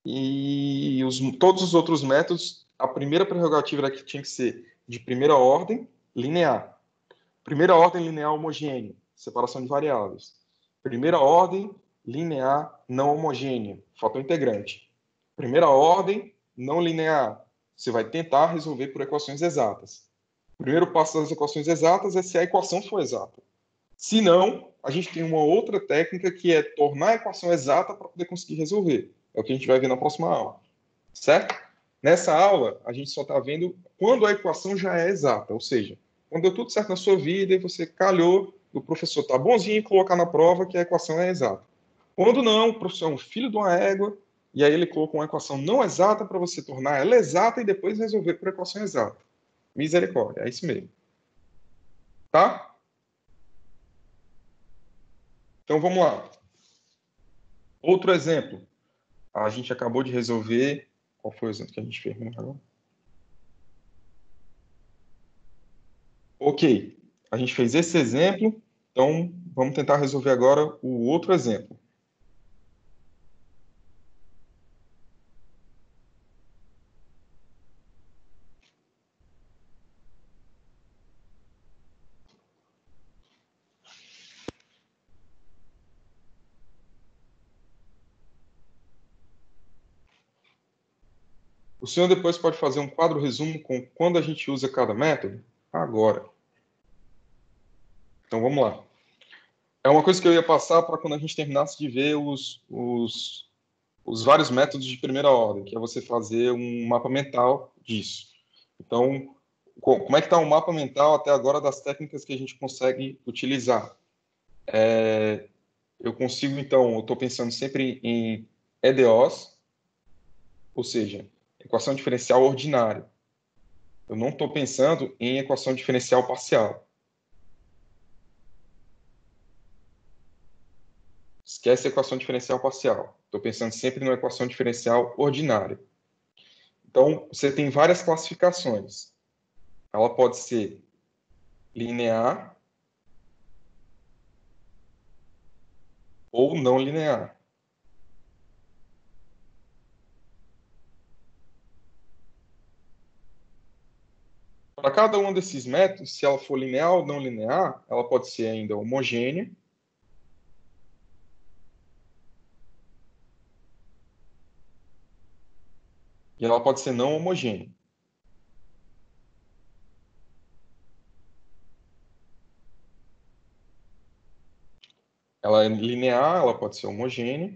e todos os outros métodos, a primeira prerrogativa era que tinha que ser de primeira ordem linear. Primeira ordem linear homogênea, separação de variáveis. Primeira ordem linear não homogênea, fator integrante. Primeira ordem não linear, você vai tentar resolver por equações exatas. O primeiro passo das equações exatas é se a equação for exata. Se não, a gente tem uma outra técnica que é tornar a equação exata para poder conseguir resolver. É o que a gente vai ver na próxima aula. Certo? Nessa aula, a gente só está vendo quando a equação já é exata, ou seja, quando deu tudo certo na sua vida e você calhou, o professor está bonzinho em colocar na prova que a equação é exata. Quando não, o professor é um filho de uma égua e aí ele colocou uma equação não exata para você tornar ela exata e depois resolver por equação exata. Misericórdia, é isso mesmo. Tá? Então vamos lá. Outro exemplo. A gente acabou de resolver. Qual foi o exemplo que a gente fez? Agora? Ok. A gente fez esse exemplo. Então vamos tentar resolver agora o outro exemplo. O senhor depois pode fazer um quadro resumo com quando a gente usa cada método? Agora. Então vamos lá. É uma coisa que eu ia passar para quando a gente terminasse de ver os vários métodos de primeira ordem, que é você fazer um mapa mental disso. Então, como é que está o mapa mental até agora das técnicas que a gente consegue utilizar? Eu consigo, então, eu estou pensando sempre em EDOs, ou seja, equação diferencial ordinária. Eu não estou pensando em equação diferencial parcial. Esquece a equação diferencial parcial. Estou pensando sempre numa equação diferencial ordinária. Então, você tem várias classificações. Ela pode ser linear ou não linear. Para cada um desses métodos, se ela for linear ou não linear, ela pode ser ainda homogênea. E ela pode ser não homogênea. Ela é linear, ela pode ser homogênea.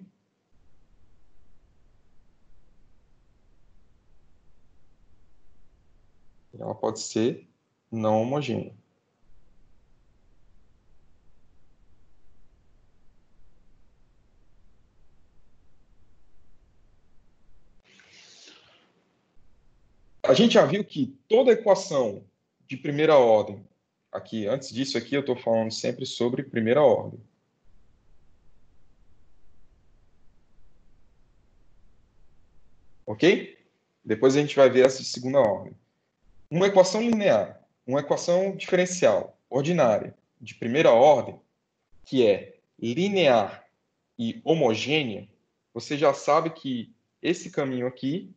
Ela pode ser não homogênea. A gente já viu que toda equação de primeira ordem, aqui, antes disso aqui, eu estou falando sempre sobre primeira ordem. Ok? Depois a gente vai ver essa de segunda ordem. Uma equação linear, uma equação diferencial ordinária de primeira ordem, que é linear e homogênea, você já sabe que esse caminho aqui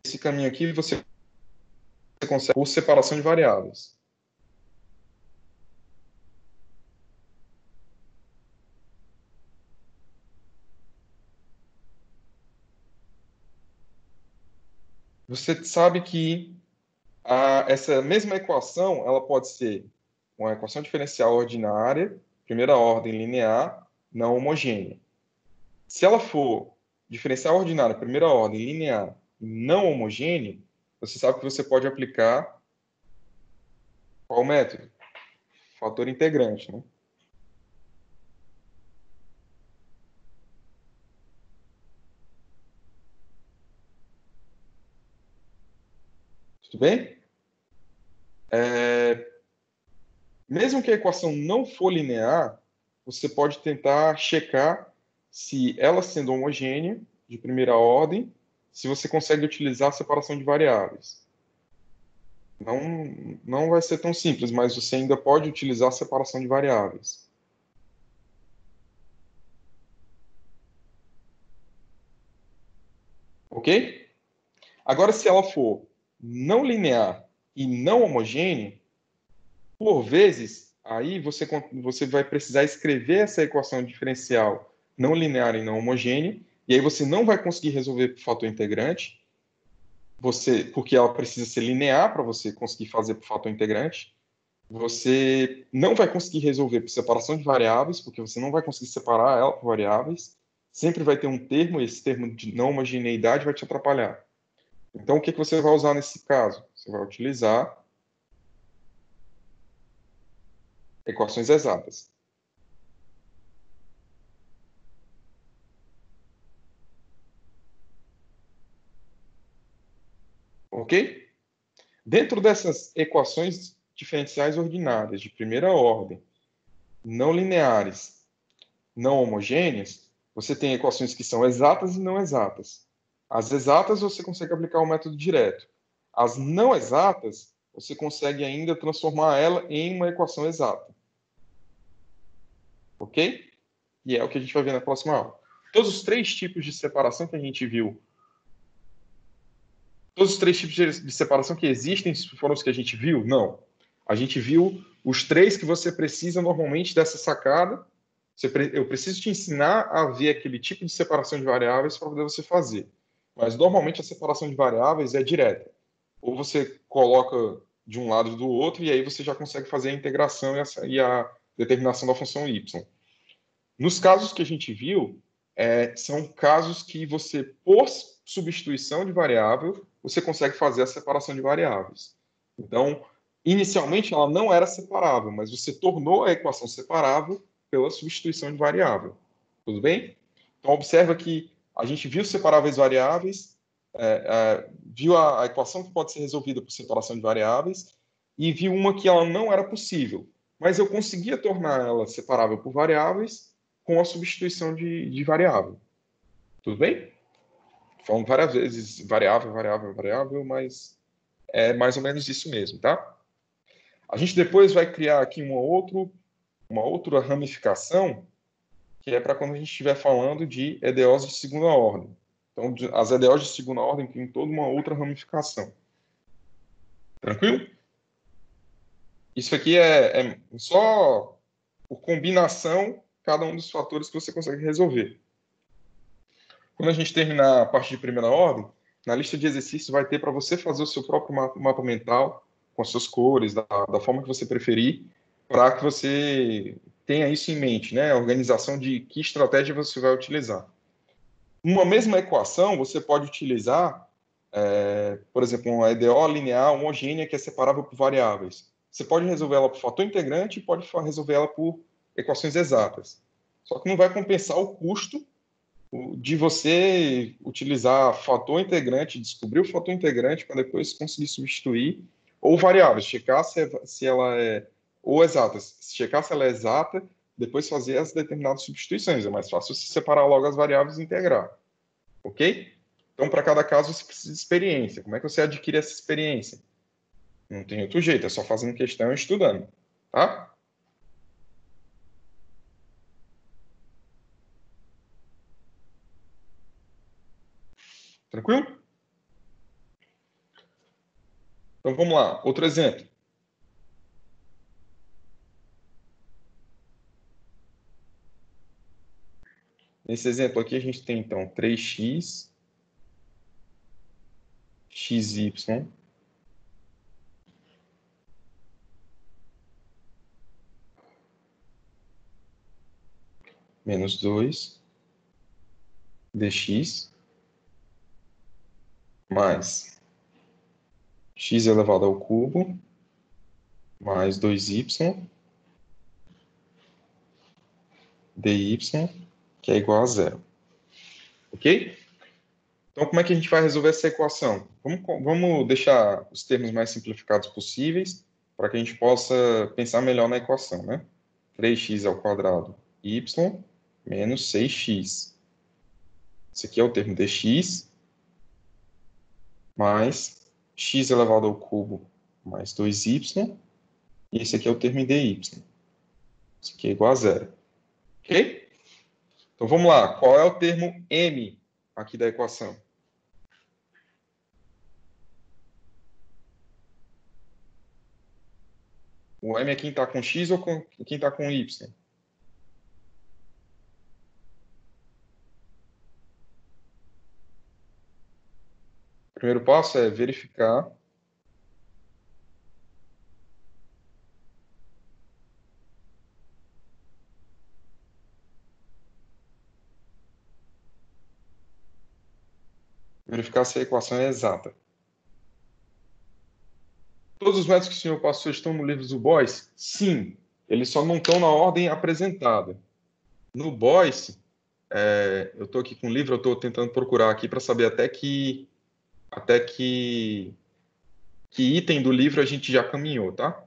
esse caminho aqui você consegue por separação de variáveis. Você sabe que essa mesma equação ela pode ser uma equação diferencial ordinária, primeira ordem linear, não homogênea. Se ela for diferencial ordinária, primeira ordem linear, não homogênea, você sabe que você pode aplicar qual método? Fator integrante, né? Tudo bem? Mesmo que a equação não for linear, você pode tentar checar se ela sendo homogênea, de primeira ordem, se você consegue utilizar a separação de variáveis. Não vai ser tão simples, mas você ainda pode utilizar a separação de variáveis. Ok? Agora, se ela for não linear e não homogênea, por vezes, aí você vai precisar escrever essa equação diferencial não linear e não homogênea, e aí você não vai conseguir resolver por fator integrante, porque ela precisa ser linear para você conseguir fazer por fator integrante. Você não vai conseguir resolver por separação de variáveis, porque você não vai conseguir separar ela por variáveis. Sempre vai ter um termo, e esse termo de não homogeneidade vai te atrapalhar. Então, o que você vai usar nesse caso? Você vai utilizar equações exatas. Ok? Dentro dessas equações diferenciais ordinárias de primeira ordem, não lineares, não homogêneas, você tem equações que são exatas e não exatas. As exatas você consegue aplicar o método direto. As não exatas, você consegue ainda transformar ela em uma equação exata. Ok? E é o que a gente vai ver na próxima aula. Todos os três tipos de separação que a gente viu, todos os três tipos de separação que existem foram os que a gente viu? Não. A gente viu os três que você precisa normalmente dessa sacada. Eu preciso te ensinar a ver aquele tipo de separação de variáveis para poder você fazer. Mas normalmente a separação de variáveis é direta. Ou você coloca de um lado e do outro, e aí você já consegue fazer a integração e a determinação da função y. Nos casos que a gente viu, são casos que você, por substituição de variável, você consegue fazer a separação de variáveis. Então, inicialmente ela não era separável, mas você tornou a equação separável pela substituição de variável. Tudo bem? Então, observa que a gente viu separáveis variáveis, viu a equação que pode ser resolvida por separação de variáveis, e viu uma que ela não era possível, mas eu conseguia tornar ela separável por variáveis com a substituição de variável. Tudo bem? Falando várias vezes variável, variável, variável, mas é mais ou menos isso mesmo, tá? A gente depois vai criar aqui uma outra ramificação, que é para quando a gente estiver falando de EDOs de segunda ordem. Então, as EDOs de segunda ordem têm toda uma outra ramificação. Tranquilo? Isso aqui é só por combinação, cada um dos fatores que você consegue resolver. Quando a gente terminar a parte de primeira ordem, na lista de exercícios vai ter para você fazer o seu próprio mapa mental, com as suas cores, da forma que você preferir, para que você tenha isso em mente, né? A organização de que estratégia você vai utilizar. Uma mesma equação, você pode utilizar, por exemplo, uma EDO linear homogênea que é separável por variáveis. Você pode resolver ela por fator integrante e pode resolver ela por equações exatas. Só que não vai compensar o custo de você utilizar fator integrante, descobrir o fator integrante para depois conseguir substituir, ou variáveis, checar se ela é, ou exatas, checar se ela é exata, depois fazer as determinadas substituições. É mais fácil você separar logo as variáveis e integrar. Ok? Então, para cada caso, você precisa de experiência. Como é que você adquire essa experiência? Não tem outro jeito, é só fazendo questão e estudando. Tá? Tranquilo? Então, vamos lá. Outro exemplo. Nesse exemplo aqui, a gente tem, então, 3x, xy, menos 2, dx, mais x elevado ao cubo, mais 2y, dy, que é igual a zero. Ok? Então, como é que a gente vai resolver essa equação? Vamos deixar os termos mais simplificados possíveis para que a gente possa pensar melhor na equação, né? 3x ao quadrado y menos 6x. Esse aqui é o termo dx mais x elevado ao cubo mais 2y. E esse aqui é o termo dy. Isso aqui é igual a zero. Ok? Então, vamos lá. Qual é o termo m aqui da equação? O m é quem está com x ou quem está com y? O primeiro passo é verificar se a equação é exata. Todos os métodos que o senhor passou estão no livro do Boyce? Sim, eles só não estão na ordem apresentada. No Boyce, eu estou aqui com o livro, eu estou tentando procurar aqui para saber até que que item do livro a gente já caminhou, tá?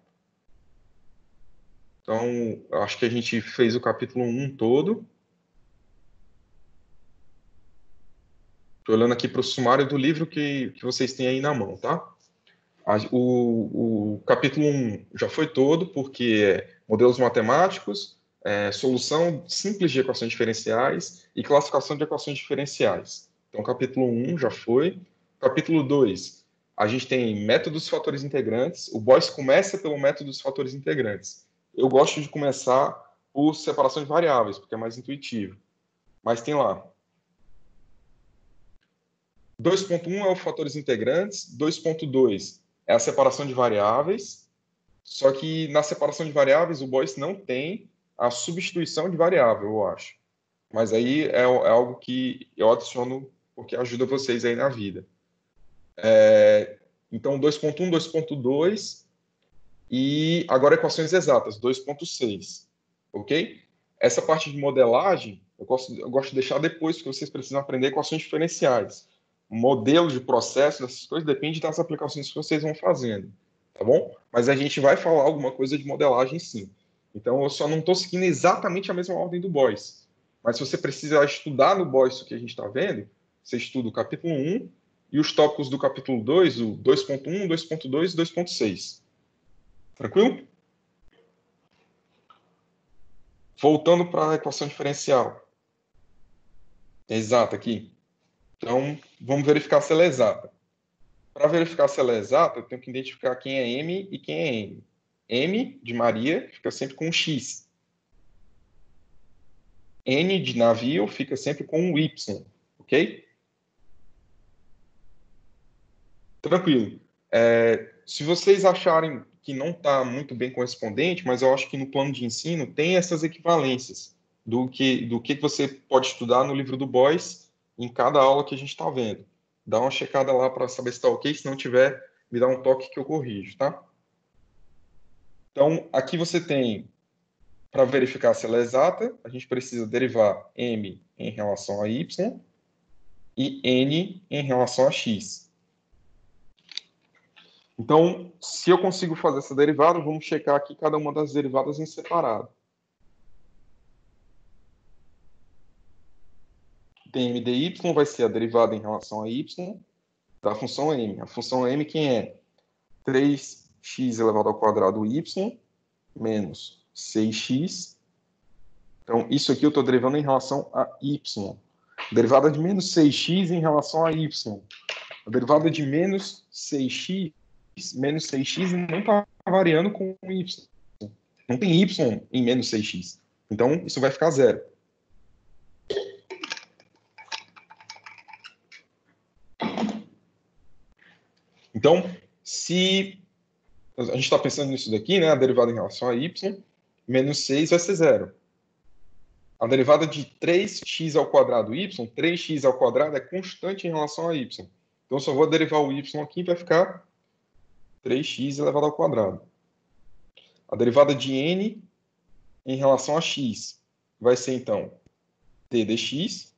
Então, eu acho que a gente fez o capítulo 1 todo. Estou olhando aqui para o sumário do livro que vocês têm aí na mão, tá? O capítulo 1 já foi todo, porque é modelos matemáticos, solução simples de equações diferenciais e classificação de equações diferenciais. Então, capítulo 1 já foi. Capítulo 2, a gente tem método dos fatores integrantes. O Boyce começa pelo método dos fatores integrantes. Eu gosto de começar por separação de variáveis, porque é mais intuitivo. Mas tem lá. 2.1 é o fatores integrantes, 2.2 é a separação de variáveis, só que na separação de variáveis o Boyce não tem a substituição de variável, eu acho. Mas aí é algo que eu adiciono porque ajuda vocês aí na vida. Então, 2.1, 2.2 e agora equações exatas, 2.6, ok? Essa parte de modelagem eu gosto de deixar depois, porque vocês precisam aprender equações diferenciais. Modelos de processo, essas coisas, depende das aplicações que vocês vão fazendo, tá bom? Mas a gente vai falar alguma coisa de modelagem, sim. Então, eu só não estou seguindo exatamente a mesma ordem do Boyce. Mas se você precisa estudar no Boyce o que a gente está vendo, você estuda o capítulo 1 e os tópicos do capítulo 2, o 2.1, 2.2 e 2.6. Tranquilo? Voltando para a equação diferencial. Exata aqui. Então, vamos verificar se ela é exata. Para verificar se ela é exata, eu tenho que identificar quem é M e quem é N. M de Maria fica sempre com um X. N de navio fica sempre com um Y. Ok? Tranquilo. Se vocês acharem que não está muito bem correspondente, mas eu acho que no plano de ensino tem essas equivalências do que você pode estudar no livro do Boyce em cada aula que a gente está vendo. Dá uma checada lá para saber se está ok. Se não tiver, me dá um toque que eu corrijo, tá? Então, aqui você tem, para verificar se ela é exata, a gente precisa derivar m em relação a y e n em relação a x. Então, se eu consigo fazer essa derivada, vamos checar aqui cada uma das derivadas em separado. dm dy vai ser a derivada em relação a y da função m. A função m quem é? 3x elevado ao quadrado y menos 6x. Então, isso aqui eu estou derivando em relação a y. Derivada de menos 6x em relação a y. A derivada de menos 6x não está variando com y. Não tem y em menos 6x. Então, isso vai ficar zero. Então, se a gente está pensando nisso daqui, né, a derivada em relação a y, menos 6 vai ser zero. A derivada de 3x ao quadrado y, 3x ao quadrado é constante em relação a y. Então, eu só vou derivar o y aqui e vai ficar 3x elevado ao quadrado. A derivada de n em relação a x vai ser, então, d dx.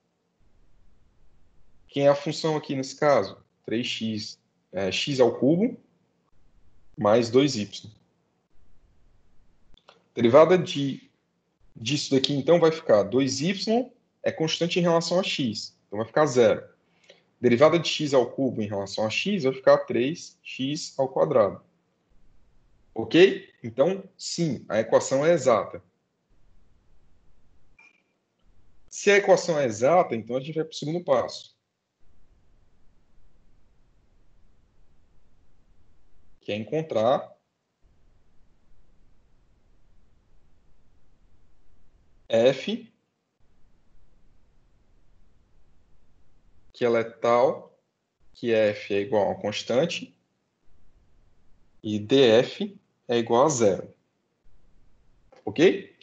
Quem é a função aqui nesse caso? 3x, x ao cubo, mais 2y. Derivada disso daqui, então, vai ficar 2y é constante em relação a x. Então, vai ficar zero. Derivada de x ao cubo em relação a x vai ficar 3x ao quadrado. Ok? Então, sim, a equação é exata. Se a equação é exata, então a gente vai para o segundo passo. Que é encontrar f, que ela é tal, que f é igual a uma constante, e df é igual a zero. Ok?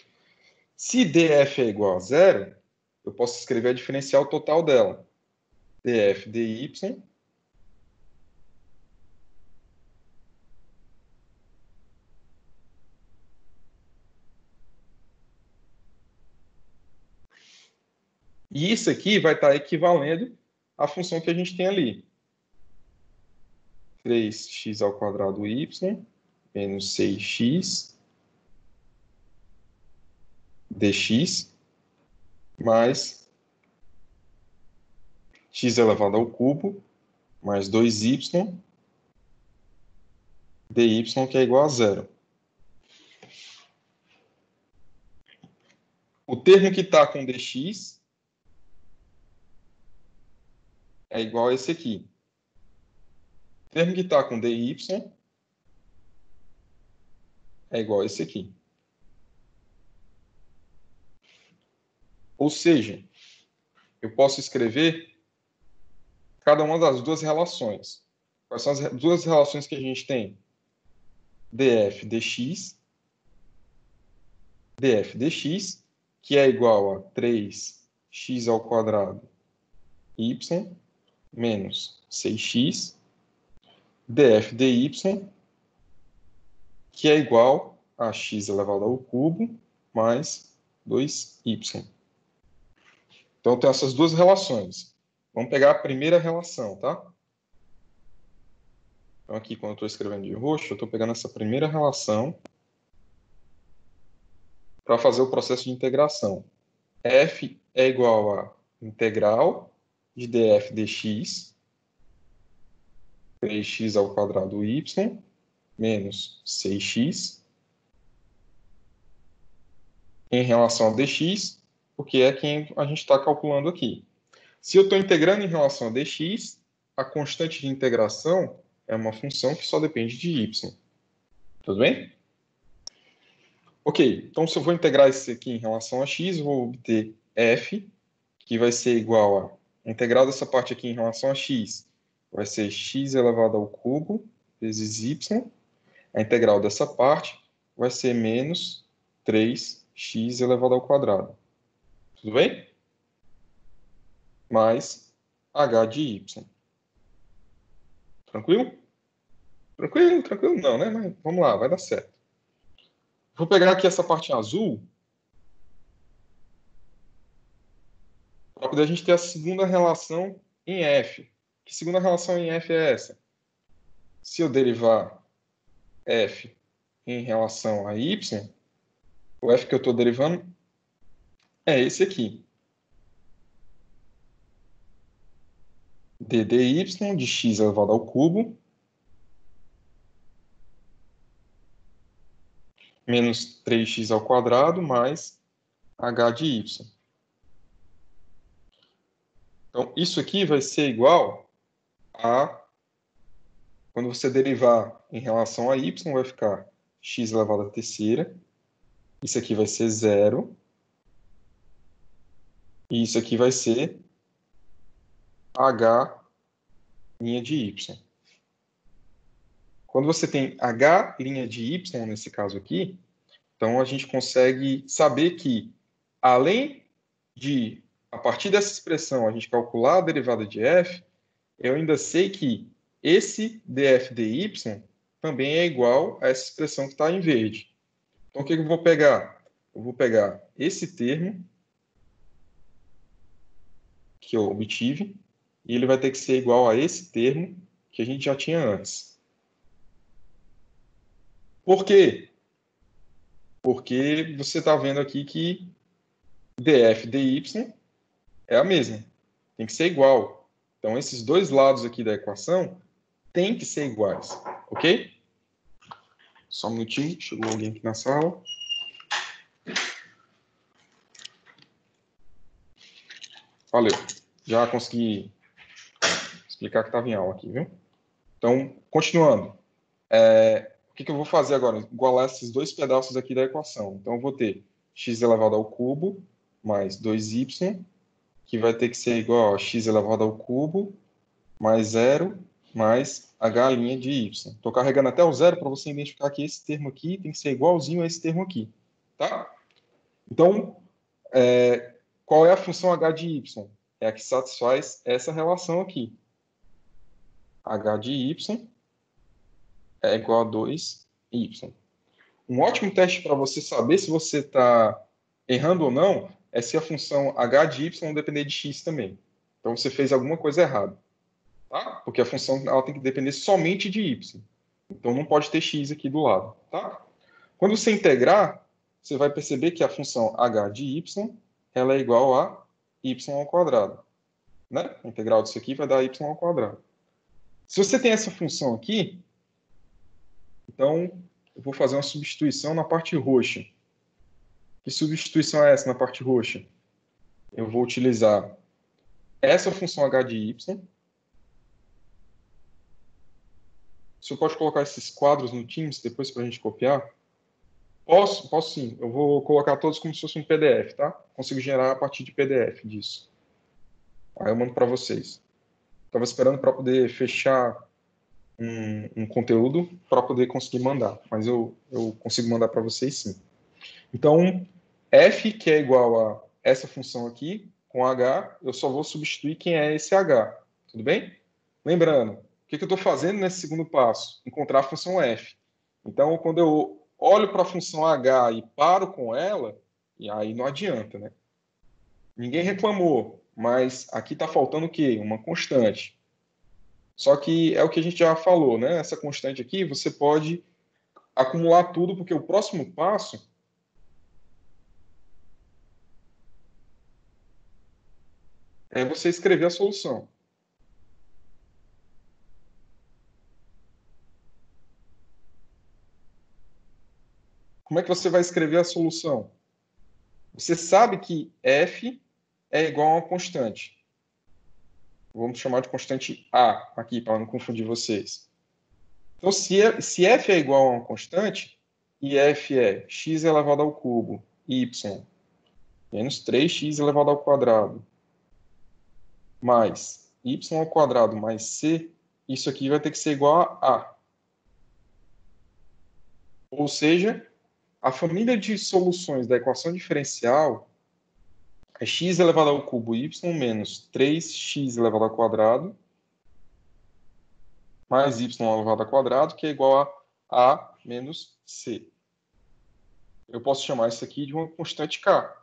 Se df é igual a zero, eu posso escrever a diferencial total dela. df dy e isso aqui vai estar equivalendo à função que a gente tem ali. 3x ao quadrado y menos 6x dx mais x elevado ao cubo mais 2y dy, que é igual a zero. O termo que está com dx é igual a esse aqui. O termo que está com dy é igual a esse aqui. Ou seja, eu posso escrever cada uma das duas relações. Quais são as duas relações que a gente tem? df dx, que é igual a 3x ao quadrado y menos 6x, df dy, que é igual a x elevado ao cubo mais 2y. Então, tem essas duas relações. Vamos pegar a primeira relação, tá? Então, aqui, quando eu estou escrevendo de roxo, eu estou pegando essa primeira relação para fazer o processo de integração. F é igual a integral de df dx, 3x ao quadrado y, menos 6x, em relação a dx, porque é quem a gente está calculando aqui. Se eu estou integrando em relação a dx, a constante de integração é uma função que só depende de y. Tudo bem? Ok, então se eu vou integrar isso aqui em relação a x, eu vou obter f, que vai ser igual a integral dessa parte aqui em relação a x, vai ser x elevado ao cubo vezes y. A integral dessa parte vai ser menos 3x elevado ao quadrado. Tudo bem? Mais h de y. Tranquilo? Tranquilo não, né? Mas vamos lá, vai dar certo. Vou pegar aqui essa parte em azul para poder a gente ter a segunda relação em f. Que segunda relação em f é essa? Se eu derivar f em relação a y, o f que eu estou derivando é esse aqui. Dy de x elevado ao cubo menos 3x ao quadrado mais h de y. Então, isso aqui vai ser igual a... Quando você derivar em relação a y, vai ficar x elevado à terceira. Isso aqui vai ser zero. E isso aqui vai ser h' de y. Quando você tem h' de y, nesse caso aqui, então a gente consegue saber que, além de, a partir dessa expressão, a gente calcular a derivada de f, eu ainda sei que esse df dy também é igual a essa expressão que está em verde. Então, o que eu vou pegar? Eu vou pegar esse termo que eu obtive, e ele vai ter que ser igual a esse termo que a gente já tinha antes. Por quê? Porque você está vendo aqui que df dy é a mesma. Tem que ser igual. Então, esses dois lados aqui da equação têm que ser iguais. Ok? Só um minutinho, chegou alguém aqui na sala. Valeu. Já consegui explicar que estava em aula aqui, viu? Então, continuando. O que eu vou fazer agora? Igualar esses dois pedaços aqui da equação. Então, eu vou ter x elevado ao cubo mais 2y, que vai ter que ser igual a x elevado ao cubo mais 0 mais h' de y. Estou carregando até o zero para você identificar que esse termo aqui tem que ser igualzinho a esse termo aqui. Tá? Então, qual é a função h de y? É a que satisfaz essa relação aqui. H de y é igual a 2y. Um ótimo teste para você saber se você está errando ou não é se a função h de y depender de x também. Então, você fez alguma coisa errada. tá? Porque a função ela tem que depender somente de y. Então não pode ter x aqui do lado, tá? Quando você integrar, você vai perceber que a função h de y ela é igual a y ao quadrado, né? A integral disso aqui vai dar y ao quadrado. Se você tem essa função aqui, então eu vou fazer uma substituição na parte roxa. Que substituição é essa na parte roxa? Eu vou utilizar essa função h de y. Você pode colocar esses quadros no Teams depois para a gente copiar? Posso sim. Eu vou colocar todos como se fosse um PDF, tá? Consigo gerar a partir de PDF disso. Aí eu mando para vocês. Estava esperando para poder fechar um conteúdo para poder conseguir mandar, mas eu consigo mandar para vocês sim. Então, f, que é igual a essa função aqui, com h, eu só vou substituir quem é esse h. Tudo bem? Lembrando, o que eu estou fazendo nesse segundo passo? Encontrar a função f. Então, quando eu olho para a função h e paro com ela, e aí não adianta, né? Ninguém reclamou, mas aqui está faltando o quê? Uma constante. Só que é o que a gente já falou, né? Essa constante aqui, você pode acumular tudo, porque o próximo passo é você escrever a solução. Como é que você vai escrever a solução? Você sabe que f é igual a uma constante. Vamos chamar de constante A aqui, para não confundir vocês. Então, se f é igual a uma constante, e f é x elevado ao cubo, y, menos 3x elevado ao quadrado, mais y ao quadrado mais c, isso aqui vai ter que ser igual a A. Ou seja, a família de soluções da equação diferencial é x elevado ao cubo y menos 3x elevado ao quadrado mais y elevado ao quadrado, que é igual a A menos C. Eu posso chamar isso aqui de uma constante K.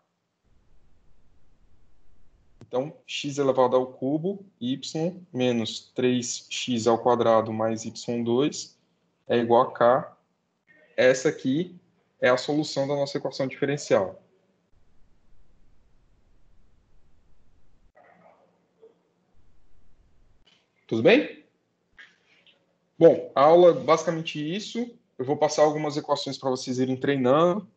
Então, x elevado ao cubo, y menos 3x ao quadrado mais y2 é igual a K. Essa aqui é a solução da nossa equação diferencial. Tudo bem? Bom, a aula é basicamente isso. Eu vou passar algumas equações para vocês irem treinando.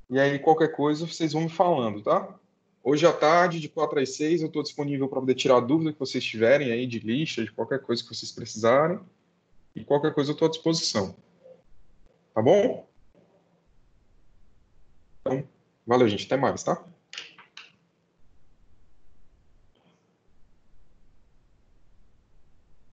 E aí, qualquer coisa, vocês vão me falando, tá? Hoje à tarde, de 4 às 6, eu estou disponível para poder tirar a dúvida que vocês tiverem aí de lista, de qualquer coisa que vocês precisarem. E qualquer coisa eu estou à disposição. Tá bom? Então, valeu, gente. Até mais, tá?